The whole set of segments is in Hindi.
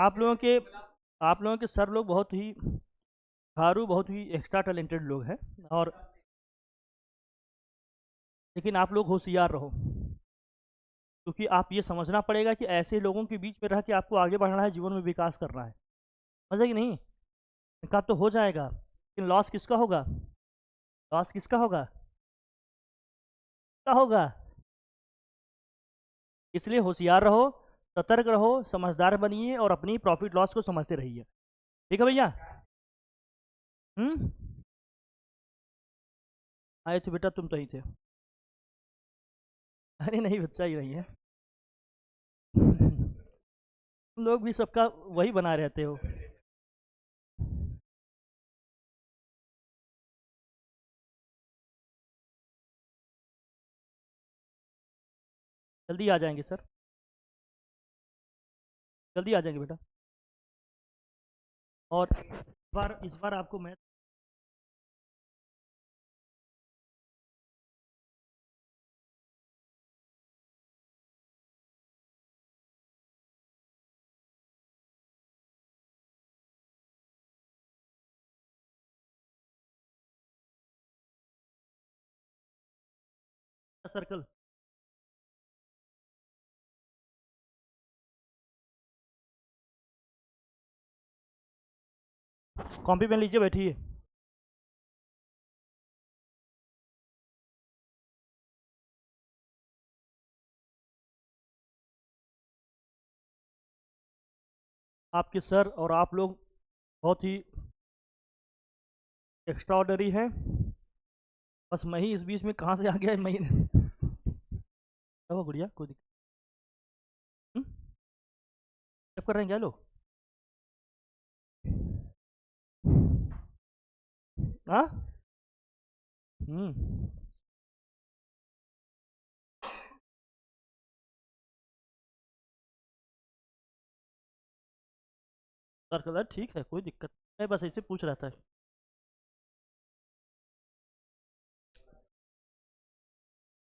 आप लोगों के आप लोगों के सर लोग बहुत ही थारू, बहुत ही एक्स्ट्रा टैलेंटेड लोग हैं। और लेकिन आप लोग होशियार रहो, क्योंकि आप ये समझना पड़ेगा कि ऐसे लोगों के बीच में रह के आपको आगे बढ़ना है, जीवन में विकास करना है। समझे कि नहीं? इनका तो हो जाएगा, लेकिन लॉस किसका होगा? लॉस किसका होगा? किसका होगा? इसलिए होशियार रहो, सतर्क रहो, समझदार बनिए और अपनी प्रॉफिट लॉस को समझते रहिए। ठीक है भैया? हम्म। आए थे बेटा, तुम तो ही थे। अरे नहीं, बच्चा ही नहीं है। तुम लोग भी सबका वही बना रहते हो। जल्दी आ जाएंगे सर, जल्दी आ जाएंगे बेटा। और इस बार आपको मैथ का सर्कल। कॉपी पेन लीजिए, बैठिए। आपके सर और आप लोग बहुत ही एक्स्ट्रा ऑर्डनरी हैं। बस मैं ही इस बीच में कहाँ से आ गया, मैं ही क्या हुआ गुड़िया, कोई दिक्कत? हम्म? सब कर रहे हैं क्या लोग? हाँ। हम्म। सर्कल ठीक है, कोई दिक्कत नहीं, बस ऐसे पूछ रहा था।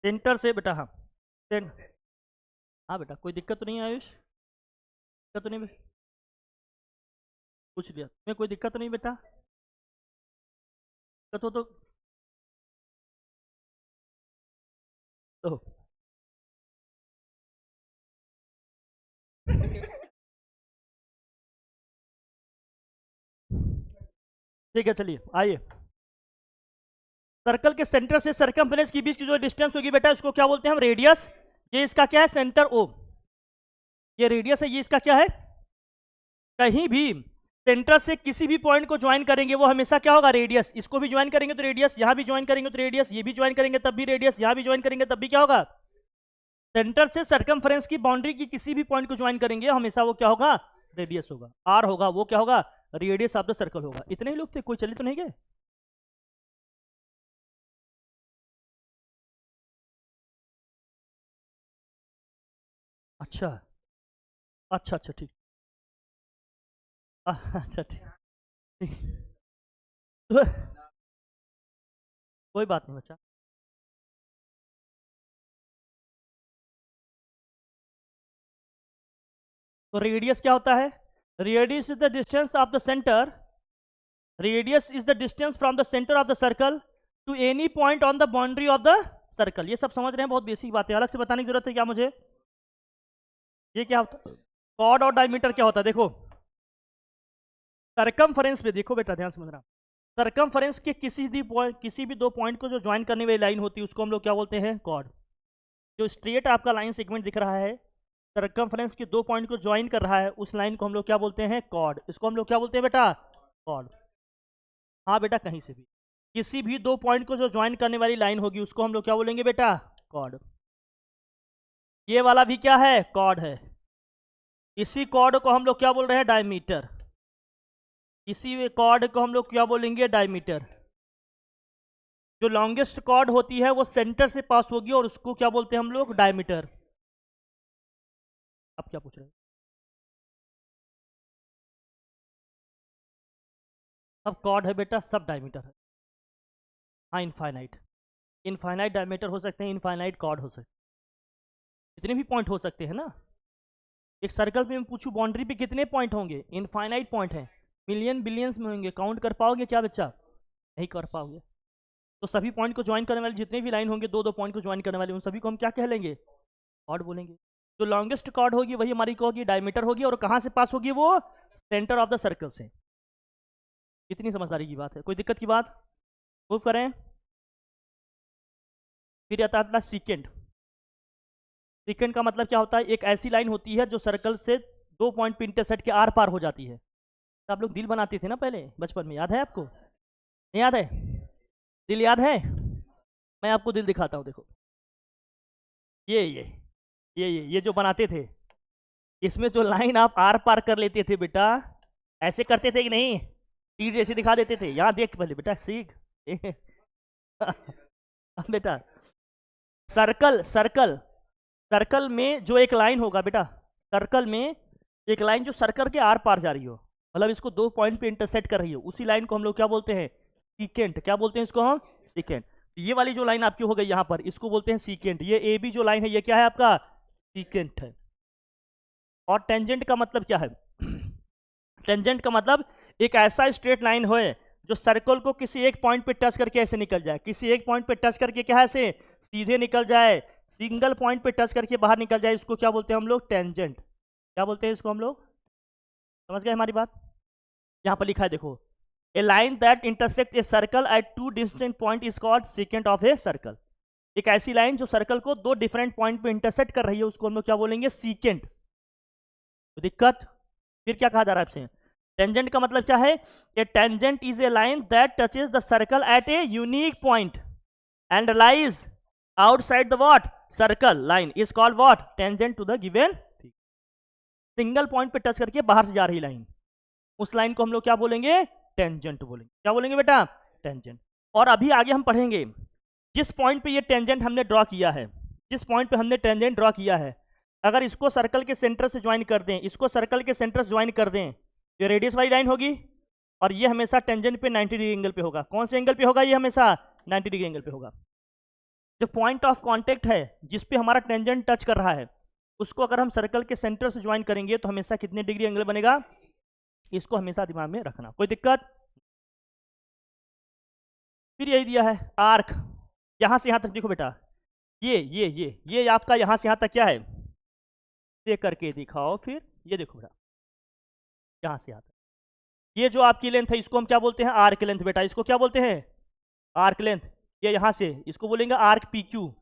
सेंटर से बेटा, हाँ। सेंट हाँ बेटा, कोई दिक्कत तो नहीं है आयुष? दिक्कत तो नहीं पूछ लिया तुम्हें, कोई दिक्कत तो नहीं बेटा? दिक्कत हो तो ठीक है, चलिए आइए। सर्कल के सेंटर से सर्कमफ्रेंस के बीच की जो डिस्टेंस होगी बेटा, इसको क्या बोलते हैं हम? रेडियस। ये इसका क्या है? Centre O. ये रेडियस है, ये इसका क्या है? कहीं भी सेंटर से किसी भी पॉइंट को ज्वाइन करेंगे वो हमेशा क्या होगा? रेडियस। इसको भी ज्वाइन करेंगे तो रेडियस, यहां भी ज्वाइन करेंगे तो रेडियस, ये भी ज्वाइन करेंगे तब भी रेडियस, यहां भी ज्वाइन करेंगे तब भी क्या होगा? सेंटर से सर्कमफ्रेंस की बाउंड्री की किसी भी पॉइंट को ज्वाइन करेंगे हमेशा वो क्या होगा? रेडियस होगा। आर होगा, वो क्या होगा? रेडियस ऑफ द सर्कल होगा। इतने ही लोग थे, कोई चले तो नहीं गए? अच्छा अच्छा अच्छा, ठीक। अच्छा ठीक। ठीक। तो कोई बात नहीं बच्चा। तो रेडियस क्या होता है? Radius is the distance of the centre. Radius is the distance from the centre of the circle to any point on the boundary of the circle. ये सब समझ रहे हैं? बहुत बेसिक बात है, अलग से बताने की जरूरत है क्या मुझे? ये क्या होता है? कॉर्ड और डायमीटर क्या होता है? देखो, सरकमफ्रेंस पे देखो बेटा, ध्यान समझना। सरकमफ्रेंस के किसी भी दो पॉइंट को जो ज्वाइन करने वाली लाइन होती है उसको हम लोग क्या बोलते हैं? कॉर्ड। जो स्ट्रेट आपका लाइन सेगमेंट दिख रहा है, सरकमफ्रेंस के दो पॉइंट को ज्वाइन कर रहा है, उस लाइन को हम लोग क्या बोलते हैं? कॉर्ड। इसको हम लोग क्या बोलते हैं बेटा? कॉर्ड। हाँ बेटा, कहीं से भी किसी भी दो पॉइंट को जो ज्वाइन करने वाली लाइन होगी उसको हम लोग क्या बोलेंगे बेटा? कॉर्ड। ये वाला भी क्या है? कॉर्ड है। इसी कॉर्ड को हम लोग क्या बोल रहे हैं? डायमीटर। इसी कॉर्ड को हम लोग क्या बोलेंगे? डायमीटर। जो लॉन्गेस्ट कॉर्ड होती है वो सेंटर से पास होगी और उसको क्या बोलते हैं हम लोग? डायमीटर। आप क्या पूछ रहे हैं? सब कॉर्ड है बेटा, सब डायमीटर है। हाँ, इनफाइनाइट। इनफाइनाइट डायमीटर हो सकते हैं, इनफाइनाइट कॉर्ड हो सकते हैं। इतने भी पॉइंट हो सकते हैं ना। एक सर्कल पे मैं पूछूं बाउंड्री पे कितने पॉइंट होंगे, इनफाइनाइट पॉइंट है, मिलियन बिलियंस में होंगे, काउंट कर पाओगे क्या बच्चा, नहीं कर पाओगे। तो सभी पॉइंट को ज्वाइन करने वाले जितने भी लाइन होंगे, दो दो पॉइंट को ज्वाइन करने वाले, उन सभी को हम क्या कह लेंगे, कॉर्ड बोलेंगे। जो लॉन्गेस्ट कॉर्ड होगी वही हमारी क्या होगी, डायमीटर होगी, और कहाँ से पास होगी वो, सेंटर ऑफ द सर्कल से। इतनी समझदारी की बात है, कोई दिक्कत की बात। मूव करें, फिर आता है अपना सीकेंट। सीकेंट का मतलब क्या होता है, एक ऐसी लाइन होती है जो सर्कल से दो पॉइंट पे इंटरसेक्ट के आर पार हो जाती है। तो आप लोग दिल बनाते थे ना पहले बचपन में, याद है आपको, नहीं याद है, दिल याद है, मैं आपको दिल दिखाता हूँ, देखो ये जो बनाते थे, इसमें जो लाइन आप आर पार कर लेते थे बेटा, ऐसे करते थे कि नहीं, तीर जैसे दिखा देते थे, यहाँ देख पहले बेटा सीख बेटा सर्कल सर्कल सर्कल में जो एक लाइन होगा बेटा, सर्कल में एक लाइन जो सर्कल के आर पार जा रही हो, मतलब इसको दो पॉइंट पे इंटरसेक्ट कर रही हो, उसी लाइन को हम लोग क्या बोलते हैं, सीकेंट। क्या बोलते हैं इसको हम, सीकेंट। ये वाली जो लाइन आपकी हो गई यहाँ पर, इसको बोलते हैं सीकेंट। ये ए बी जो लाइन है, ये क्या है आपका, सीकेंट है। और टेंजेंट का मतलब क्या है, टेंजेंट का मतलब एक ऐसा स्ट्रेट लाइन हो जो सर्कल को किसी एक पॉइंट पे टच करके ऐसे निकल जाए, किसी एक पॉइंट पे टच करके क्या है, ऐसे सीधे निकल जाए, सिंगल पॉइंट पे टच करके बाहर निकल जाए, इसको क्या बोलते हैं हम लोग, टेंजेंट। क्या बोलते हैं इसको हम लोग, समझ गए हमारी बात। यहां पर लिखा है देखो, a line that intersect a circle at two distant point is called secant of a circle. एक ऐसी लाइन जो सर्कल को दो डिफरेंट पॉइंट पे इंटरसेक्ट कर रही है, उसको हम लोग क्या बोलेंगे, सीकेंट। तो दिक्कत, फिर क्या कहा जा रहा है आपसे, टेंजेंट का मतलब क्या है, a tangent is a line that touches the circle at a unique point and lies outside the what, circle line is called what, tangent to the given. Single point पे टच करके बाहर से जा रही लाइन, उस लाइन को हम लोग क्या बोलेंगे, टेंजेंट बोलेंगे। क्या बोलेंगे बेटा, टेंजेंट। और अभी आगे हम पढ़ेंगे, जिस पॉइंट पे ये टेंजेंट हमने ड्रॉ किया है, जिस पॉइंट पे हमने टेंजेंट ड्रॉ किया है, अगर इसको सर्कल के सेंटर से ज्वाइन कर दें, इसको सर्कल के सेंटर से ज्वाइन कर दें, ये रेडियस वाली लाइन होगी, और ये हमेशा टेंजेंट पे 90 डिग्री एंगल पे होगा। कौन से एंगल पे होगा, ये हमेशा 90 डिग्री एंगल पे होगा। जो पॉइंट ऑफ कांटेक्ट है जिस पे हमारा टेंजेंट टच कर रहा है, उसको अगर हम सर्कल के सेंटर से ज्वाइन करेंगे तो हमेशा कितने डिग्री एंगल बनेगा, इसको हमेशा दिमाग में रखना, कोई दिक्कत। फिर यही दिया है आर्क, यहां से यहां तक देखो बेटा, ये आपका यहां से यहां तक क्या है, ये करके दिखाओ, फिर ये देखो बेटा, यहां से यहां तक ये जो आपकी लेंथ है, इसको हम क्या बोलते हैं, आर्क लेंथ बेटा, इसको क्या बोलते हैं, आर्क लेंथ। ये यहां से इसको बोलेंगे arc P Q.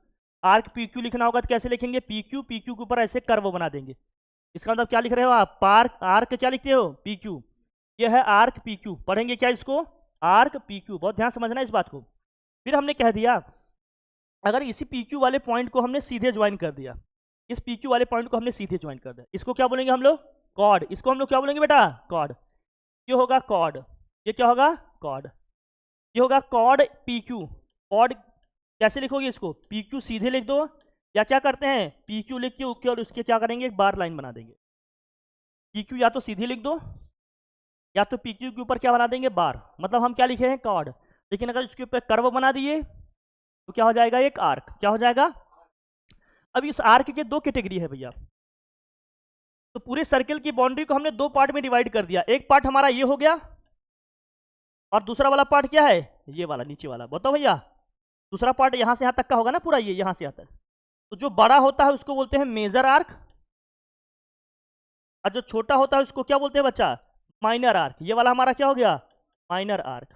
Arc P Q लिखना होगा तो कैसे लिखेंगे, पी क्यू के ऊपर ऐसे कर्व बना देंगे। इसका मतलब क्या लिख रहे हो आप, आर्क क्या लिखते हो, पी क्यू। ये है आर्क पी क्यू, पढ़ेंगे क्या इसको, आर्क पी क्यू, बहुत ध्यान समझना इस बात को। फिर हमने कह दिया, अगर इसी पी क्यू वाले पॉइंट को हमने सीधे ज्वाइन कर दिया, इस पी क्यू वाले पॉइंट को हमने सीधे ज्वाइन कर दिया, इसको क्या बोलेंगे हम लोग, कॉर्ड। इसको हम लोग क्या बोलेंगे बेटा, कॉर्ड। ये होगा कॉर्ड, ये क्या होगा, कॉर्ड। ये होगा कॉर्ड पी क्यू। कॉर्ड कैसे लिखोगे इसको, पी क्यू सीधे लिख दो, या क्या करते हैं, पी क्यू लिख के ऊपर और उसके क्या करेंगे, एक बार लाइन बना देंगे। पी क्यू या तो सीधे लिख दो, या तो पी क्यू के ऊपर क्या बना देंगे, बार, मतलब हम क्या लिखे हैं, कॉर्ड। लेकिन अगर इसके ऊपर कर्व बना दिए तो क्या हो जाएगा, एक आर्क। क्या हो जाएगा, अब इस आर्क के दो कैटेगरी है भैया। तो पूरे सर्कल की बाउंड्री को हमने दो पार्ट में डिवाइड कर दिया, एक पार्ट हमारा ये हो गया, और दूसरा वाला पार्ट क्या है, ये वाला नीचे वाला। बताओ भैया, दूसरा पार्ट यहां से यहां तक का होगा ना पूरा, ये यहां से यहां तक। तो जो बड़ा होता है उसको बोलते हैं मेजर आर्क, और जो छोटा होता है उसको क्या बोलते हैं बच्चा, माइनर आर्क। ये वाला हमारा क्या हो गया, माइनर आर्क।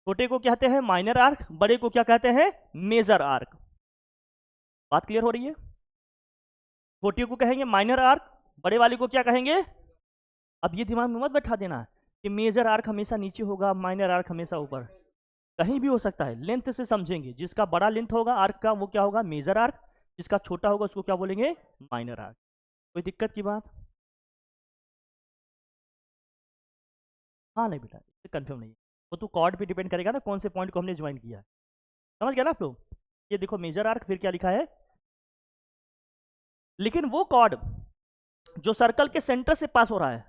छोटे को कहते हैं माइनर आर्क, बड़े को क्या कहते हैं, मेजर आर्क। बात क्लियर हो रही है, छोटे को कहेंगे माइनर आर्क, बड़े वाले को क्या कहेंगे। अब ये दिमाग में मत बैठा देना कि मेजर आर्क हमेशा नीचे होगा, माइनर आर्क हमेशा ऊपर, कहीं भी हो सकता है। लेंथ से समझेंगे, जिसका बड़ा लेंथ होगा आर्क का वो क्या होगा, मेजर आर्क, जिसका छोटा होगा उसको क्या बोलेंगे, माइनर आर्क। कोई दिक्कत की बात, हाँ नहीं बेटा इससे कंफर्म नहीं है, वो तो कॉर्ड पे डिपेंड करेगा ना, कौन से पॉइंट को हमने ज्वाइन किया है। समझ गया ना आप लोग। ये देखो मेजर आर्क, फिर क्या लिखा है, लेकिन वो कॉर्ड जो सर्कल के सेंटर से पास हो रहा है,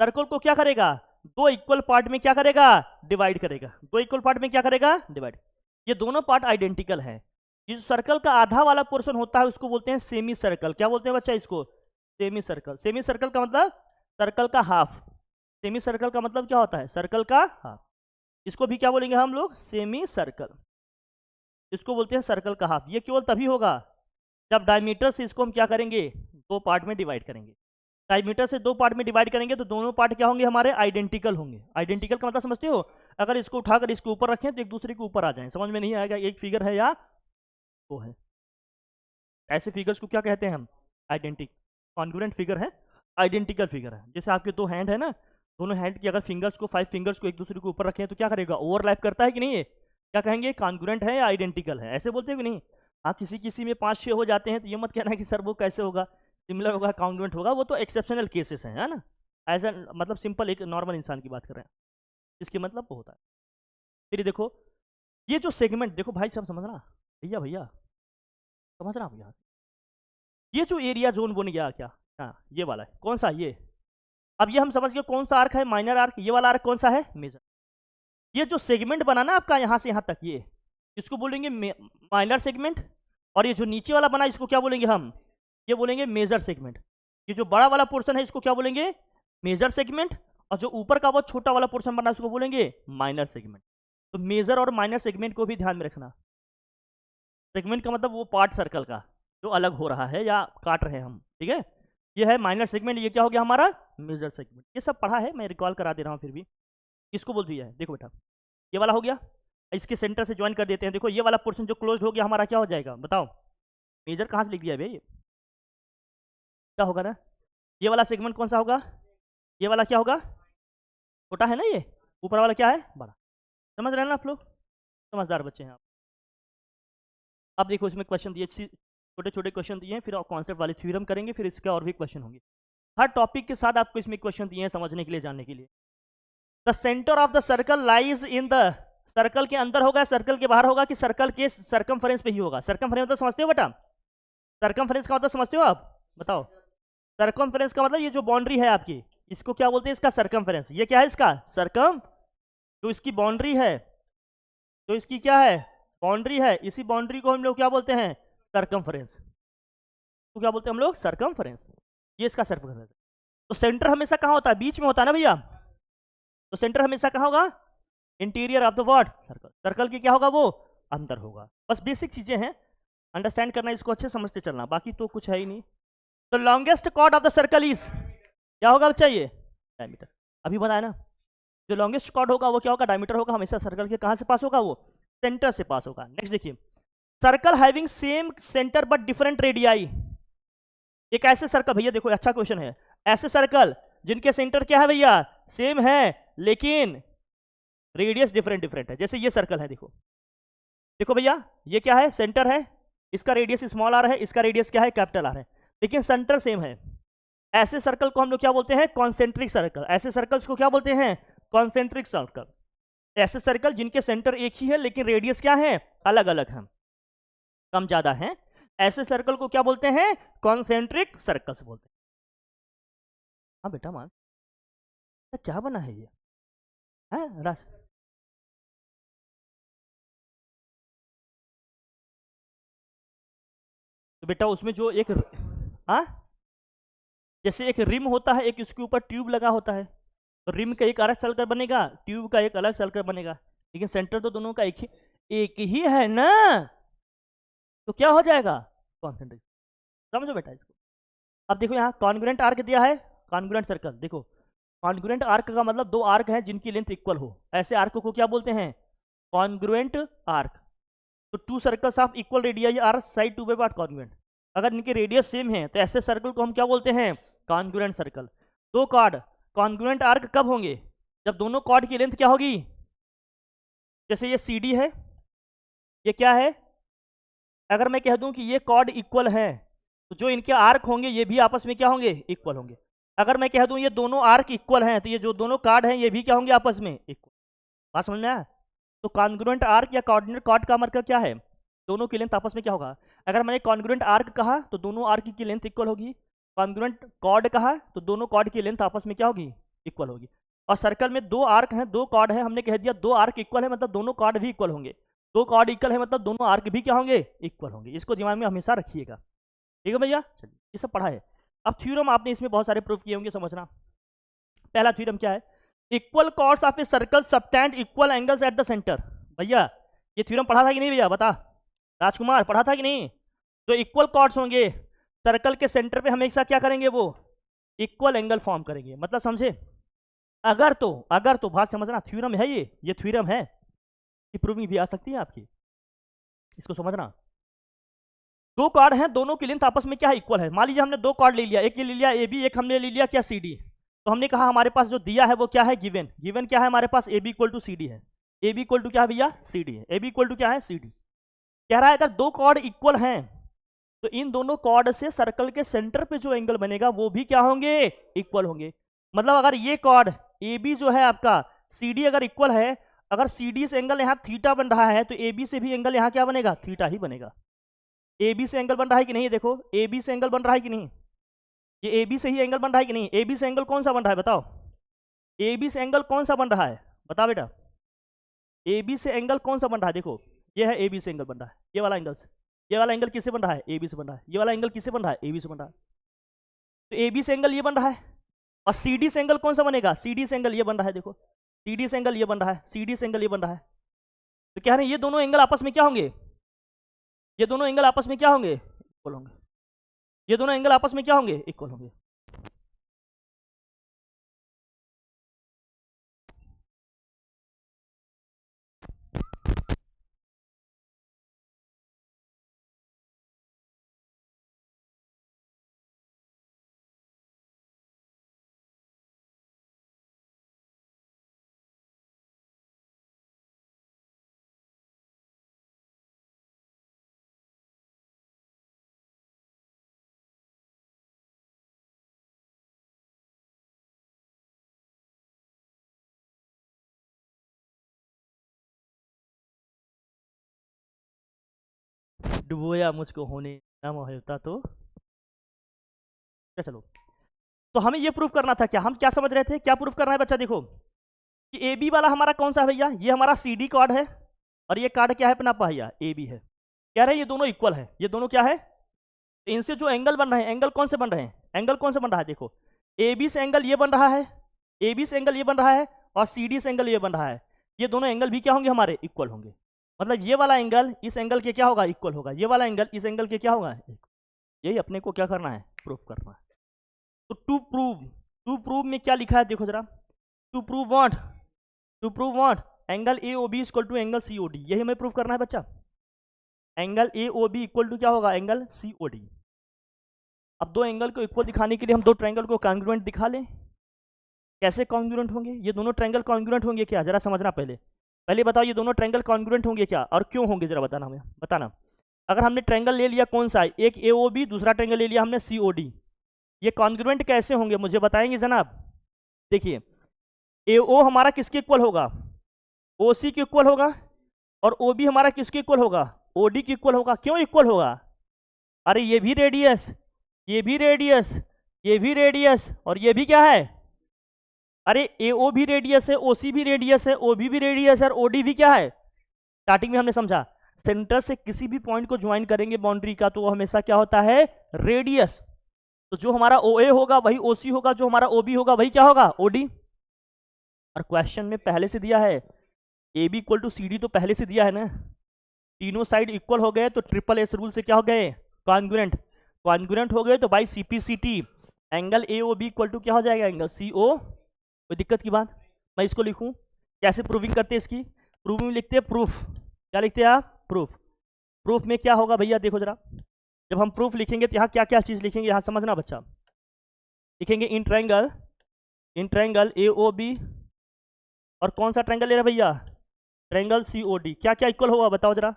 सर्कल को क्या करेगा, दो इक्वल पार्ट में क्या करेगा, डिवाइड करेगा। दो इक्वल पार्ट में क्या करेगा, डिवाइड। ये दोनों पार्ट आइडेंटिकल है, ये सर्कल का आधा वाला पोर्शन होता है उसको बोलते हैं सेमी सर्कल। क्या बोलते हैं बच्चा इसको? Semi circle. सेमी सर्कल का मतलब सर्कल का हाफ। सेमी सर्कल का मतलब क्या होता है? सर्कल का हाफ। इसको भी क्या बोलेंगे हम लोग? Semi circle. इसको बोलते हैं सर्कल का हाफ। ये केवल तभी होगा जब डायमीटर से इसको हम क्या करेंगे? दो पार्ट में डिवाइड करेंगे। डायमीटर से दो पार्ट में डिवाइड करेंगे तो दोनों पार्ट क्या होंगे? हमारे आइडेंटिकल होंगे। आइडेंटिकल का मतलब समझते हो? अगर इसको उठाकर इसके ऊपर रखें तो एक दूसरे के ऊपर आ जाएं। समझ में नहीं आएगा एक फिगर है या वो है। ऐसे फिगर्स को क्या कहते हैं हम? आइडेंटिकल। कॉन्ग्रुएंट फिगर है, आइडेंटिकल फिगर है। जैसे आपके दो हैंड है ना, दोनों हैंड की अगर फिंगर्स को 5 फिंगर्स को एक दूसरे के ऊपर रखें तो क्या करेगा? ओवरलैप करता है कि नहीं? क्या कहेंगे? कॉन्ग्रुएंट है या आइडेंटिकल है, ऐसे बोलते हैं कि नहीं? हाँ, किसी किसी में 5-6 हो जाते हैं तो ये मत कहना कि सर वो कैसे होगा, सिमिलर होगा, कॉन्ग्रुएंट होगा। वो तो एक्सेप्शनल केसेस हैं, है ना। एज मतलब सिंपल एक नॉर्मल इंसान की बात कर रहे हैं, इसके मतलब वो होता है। फिर देखो ये जो सेगमेंट, देखो भाई सब समझना, भैया भैया समझना भैया। ये जो एरिया जोन बन गया क्या? हाँ, ये वाला है। कौन सा? ये। अब ये हम समझ गए कौन सा आर्क है? Minor arc. ये वाला आर्क कौन सा है? मेजर। ये जो सेगमेंट बना ना आपका यहाँ से यहाँ तक, ये इसको बोलेंगे माइनर सेगमेंट। और ये जो नीचे वाला बना इसको क्या बोलेंगे हम? ये बोलेंगे मेजर सेगमेंट। ये जो बड़ा वाला पोर्शन है इसको क्या बोलेंगे? Major segment. और जो ऊपर का बहुत छोटा वाला पोर्शन बना इसको बोलेंगे माइनर सेगमेंट। तो मेजर और माइनर सेगमेंट को भी ध्यान में रखना। सेगमेंट का मतलब वो पार्ट सर्कल का जो अलग हो रहा है या काट रहे हैं हम, ठीक है। ये है माइनर सेगमेंट, ये क्या हो गया हमारा? Major segment. ये सब पढ़ा है, मैं रिकॉल करा दे रहा हूँ फिर भी। इसको बोल दिया है, देखो बेटा ये वाला हो गया, इसके सेंटर से ज्वाइन कर देते हैं। देखो ये वाला पोर्शन जो क्लोज हो गया हमारा क्या हो जाएगा बताओ? मेजर कहाँ से लिख दिया भैया? क्या होगा ना? ये वाला सेगमेंट कौन सा होगा? ये वाला क्या होगा? छोटा है ना, ये ऊपर वाला क्या है? बड़ा। समझ रहे हैं ना आप लोग? समझदार बच्चे हैं आप। अब देखो इसमें क्वेश्चन दिए, छोटे छोटे क्वेश्चन दिए हैं, फिर कॉन्सेप्ट वाले थ्योरम करेंगे, फिर इसके और भी क्वेश्चन होंगे। हर टॉपिक के साथ आपको इसमें क्वेश्चन दिए हैं समझने के लिए, जानने के लिए। The centre of the circle lies in the, circle के अंदर होगा, सर्कल के बाहर होगा, कि सर्कल के सर्कमफ्रेंस पे ही होगा? सर्कमफ्रेंस तो समझते हो बेटा? सर्कमफ्रेंस का मतलब समझते हो आप? बताओ। सर्कमफ्रेंस का मतलब ये जो बाउंड्री है आपकी, इसको क्या बोलते हैं? इसका सर्कमफ्रेंस। ये क्या है? इसका सर्कम। जो इसकी बाउंड्री है, जो इसकी क्या है? बाउंड्री है, इसी बाउंड्री को हम लोग क्या बोलते हैं? सर्कमफ्रेंस। तो क्या बोलते हैं हम लोग? सर्कमफ्रेंस। ये इसका सर्कमफ्रेंस। तो सेंटर हमेशा कहाँ होता है? बीच में होता है ना भैया। तो सेंटर हमेशा कहाँ होगा? Interior of the what? Circle. Circle की क्या होगा? वो अंदर होगा। बस बेसिक चीजें हैं, अंडरस्टैंड करना, इसको अच्छे समझते चलना, बाकी तो कुछ है ही नहीं। तो longest chord of the circle is, क्या होगा बच्चा? ये डायमीटर। अभी बताया ना, जो लॉन्गेस्ट कॉर्ड होगा वो क्या होगा? डायमीटर होगा। हमेशा सर्कल के कहाँ से पास होगा? वो सेंटर से पास होगा। नेक्स्ट देखिए, circle having same centre but different radii. एक ऐसे सर्कल, भैया देखो अच्छा क्वेश्चन है, ऐसे सर्कल जिनके सेंटर क्या है भैया? सेम है लेकिन रेडियस डिफरेंट डिफरेंट है। जैसे ये सर्कल है, देखो देखो भैया, ये क्या है? सेंटर है, इसका रेडियस स्मॉल आर है, इसका रेडियस क्या है? कैपिटल आर है, लेकिन सेंटर सेम है। ऐसे सर्कल को हम लोग क्या बोलते हैं? Concentric circle. ऐसे सर्कल्स को क्या बोलते हैं? Concentric circle. ऐसे सर्कल जिनके सेंटर एक ही है लेकिन रेडियस क्या है? अलग अलग है, कम ज्यादा है, ऐसे सर्कल को क्या बोलते हैं? कॉन्सेंट्रिक सर्कल्स बोलते हैं। हाँ बेटा मान, क्या बना है ये? है तो बेटा उसमें जो एक, हाँ, जैसे एक रिम होता है, एक इसके ऊपर ट्यूब लगा होता है, तो रिम का एक अलग सर्कल बनेगा, ट्यूब का एक अलग सर्कल बनेगा, लेकिन सेंटर तो दोनों का एक ही है ना, तो क्या हो जाएगा? कॉन्सेंट्रिक। समझो बेटा इसको। अब देखो यहाँ कॉन्ग्रुएंट आर्क दिया है, कॉन्ग्रुएंट सर्कल। देखो कॉन्ग्रुएंट आर्क का मतलब दो आर्क हैं जिनकी लेंथ इक्वल हो, ऐसे आर्क को क्या बोलते हैं? Congruent arc. तो two circles of equal radius are side to by part congruent. अगर इनके रेडियस सेम है तो ऐसे सर्कल को हम क्या बोलते हैं? Congruent circle. दो कॉर्ड कॉन्ग्रुएंट आर्क कब होंगे? जब दोनों कॉर्ड की लेंथ क्या होगी? जैसे ये सी डी है, ये क्या है? अगर मैं कह दूं कि ये कॉर्ड इक्वल है तो जो इनके आर्क होंगे ये भी आपस में क्या होंगे? इक्वल होंगे। अगर मैं कह दूं ये दोनों आर्क इक्वल हैं तो ये जो दोनों कार्ड हैं ये भी क्या होंगे? आपस में इक्वल। बात समझ में आया? तो कॉन्ग्रुएंट आर्क या कोऑर्डिनेट कॉर्ड का मतलब क्या है? दोनों की लेंथ आपस में क्या होगा? अगर मैंने कॉन्ग्रुएंट आर्क कहा तो दोनों आर्क की लेंथ इक्वल होगी, कॉन्ग्रुएंट कॉर्ड कहा तो दोनों कॉर्ड की लेंथ आपस में क्या होगी? इक्वल होगी। और सर्कल में दो आर्क हैं, दो कॉर्ड है, हमने कह दिया दो आर्क इक्वल है मतलब दोनों कॉर्ड भी इक्वल होंगे। दो कॉर्ड इक्वल है मतलब दोनों आर्क भी क्या होंगे, इक्वल होंगे। इसको दिमाग में हमेशा रखिएगा, ठीक है भैया। चलिए ये सब पढ़ा है। अब थ्योरम आपने इसमें बहुत सारे प्रूफ किए होंगे, समझना। पहला थ्योरम क्या है, equal chords of a circle subtend equal angles at the centre. भैया ये थ्योरम पढ़ा था कि नहीं भैया, बता राजकुमार, पढ़ा था कि नहीं? जो इक्वल कॉर्ड्स होंगे सर्कल के सेंटर पे हमेशा क्या करेंगे, वो इक्वल एंगल फॉर्म करेंगे। मतलब समझे? अगर तो बात समझना, थ्योरम है ये थ्योरम है, ये प्रूविंग भी आ सकती है आपकी, इसको समझना। दो कॉर्ड हैं, दोनों की लेंथ आपस में क्या है, इक्वल है। मान लीजिए हमने दो कॉर्ड ले लिया, एक ये ले लिया ए बी, एक हमने ले लिया क्या, सी डी। तो हमने कहा हमारे पास जो दिया है वो क्या है, गिवन क्या है हमारे पास, A B equal to C D है। ए बी इक्वल टू क्या है भैया, सी डी है। ए बी इक्वल टू क्या है, सी डी। कह रहा है अगर दो कॉर्ड इक्वल हैं तो इन दोनों कॉर्ड से सर्कल के सेंटर पे जो एंगल बनेगा वो भी क्या होंगे, इक्वल होंगे। मतलब अगर ये कॉर्ड ए बी जो है आपका, सी डी अगर इक्वल है, अगर सी डी से एंगल यहाँ थीटा बन रहा है तो ए बी से भी एंगल यहाँ क्या बनेगा, थीटा ही बनेगा। ए बी से एंगल बन रहा है कि नहीं, देखो ए बी से एंगल बन रहा है कि नहीं, ये ए बी से ही एंगल बन रहा है कि नहीं। ए बी से एंगल कौन सा बन रहा है बताओ, ए बी से एंगल कौन सा बन रहा है, बता बेटा। ए बी से एंगल कौन सा बन रहा है, देखो ये है ए बी से एंगल बन रहा है, ये वाला एंगल से। ये वाला एंगल किससे बन रहा है, ए बी से बन रहा है। ये वाला एंगल किससे बन रहा है, ए बी से बन रहा है। तो ए बी से एंगल ये बन रहा है, और सी डी से एंगल कौन सा बनेगा, सी डी से एंगल ये बन रहा है, देखो सी डी से एंगल ये बन रहा है, सी डी से एंगल ये बन रहा है। तो कह रहे हैं ये दोनों एंगल आपस में क्या होंगे, ये दोनों एंगल आपस में क्या होंगे, इक्वल होंगे। ये दोनों एंगल आपस में क्या होंगे, इक्वल होंगे। डुबोया मुझको होने ना होता तो चलो। तो हमें ये प्रूफ करना था, क्या हम क्या समझ रहे थे, क्या प्रूफ करना है बच्चा, देखो कि ए बी वाला हमारा कौन सा है भैया, ये हमारा सी डी कार्ड है, और ये कार्ड क्या है अपना भैया, ए बी है। कह रहे हैं ये दोनों इक्वल है, ये दोनों क्या है, इनसे जो एंगल बन रहे हैं, एंगल कौन से बन रहे हैं, एंगल कौन से बन रहा है, देखो ए बी से एंगल ये बन रहा है, ए बी से एंगल ये बन रहा है, और सी डी से एंगल ये बन रहा है। ये दोनों एंगल भी क्या होंगे हमारे, इक्वल होंगे। मतलब ये वाला एंगल इस एंगल के क्या होगा, इक्वल होगा। ये वाला एंगल इस एंगल के क्या होगा, यही अपने को क्या करना है, प्रूफ करना है। तो टू प्रूव में क्या लिखा है, देखो जरा, to prove what, to prove what, angle A O B equal to angle C O D. यही हमें प्रूव करना है बच्चा। Angle A O B equal to क्या होगा, एंगल सी ओ डी। अब दो एंगल को इक्वल दिखाने के लिए हम दो ट्रायंगल को कॉन्ग्रुएंट दिखा लें। कैसे कॉन्ग्रुएंट होंगे ये दोनों ट्रायंगल, कॉन्ग्रुएंट होंगे क्या, जरा समझना। पहले बताओ ये दोनों ट्रायंगल कॉन्ग्रुएंट होंगे क्या, और क्यों होंगे, जरा बताना हमें, बताना। अगर हमने ट्रायंगल ले लिया कौन सा, एक ए ओ बी, दूसरा ट्रायंगल ले लिया हमने सी ओ डी, ये कॉन्ग्रुएंट कैसे होंगे मुझे बताएंगे जनाब। देखिए ए ओ हमारा किसके इक्वल होगा, ओ सी के इक्वल होगा, और ओ बी हमारा किसके इक्वल होगा, ओ डी के इक्वल होगा। क्यों इक्वल होगा, अरे ये भी रेडियस, ये भी रेडियस, ये भी रेडियस, और ये भी क्या है, अरे ए ओ भी रेडियस है, ओ सी भी रेडियस है, ओ बी भी रेडियस है, और ओ डी भी क्या है। स्टार्टिंग में हमने समझा सेंटर से किसी भी पॉइंट को ज्वाइन करेंगे बाउंड्री का तो वो हमेशा क्या होता है, रेडियस। तो जो हमारा ओ ए होगा वही ओ सी होगा, जो हमारा ओ बी होगा वही क्या होगा, ओ डी। और क्वेश्चन में पहले से दिया है A B equal to C D, तो पहले से दिया है ना, तीनों साइड इक्वल हो गए तो ट्रिपल एस रूल से क्या हो गए, कॉन्ग्रुएंट। कॉन्ग्रुएंट हो गए तो by CPCT angle A O B equal to क्या हो जाएगा, एंगल सी ओ। कोई दिक्कत की बात, मैं इसको लिखूं, कैसे प्रूविंग करते हैं इसकी, प्रूविंग लिखते हैं प्रूफ। क्या लिखते हैं आप, प्रूफ। प्रूफ में क्या होगा भैया, देखो जरा, जब हम प्रूफ लिखेंगे तो यहाँ क्या क्या चीज़ लिखेंगे, यहाँ समझना बच्चा। लिखेंगे in triangle A O B, और कौन सा ट्रायंगल ले रहा भैया, ट्रायंगल सी ओ डी। क्या क्या इक्वल होगा बताओ जरा,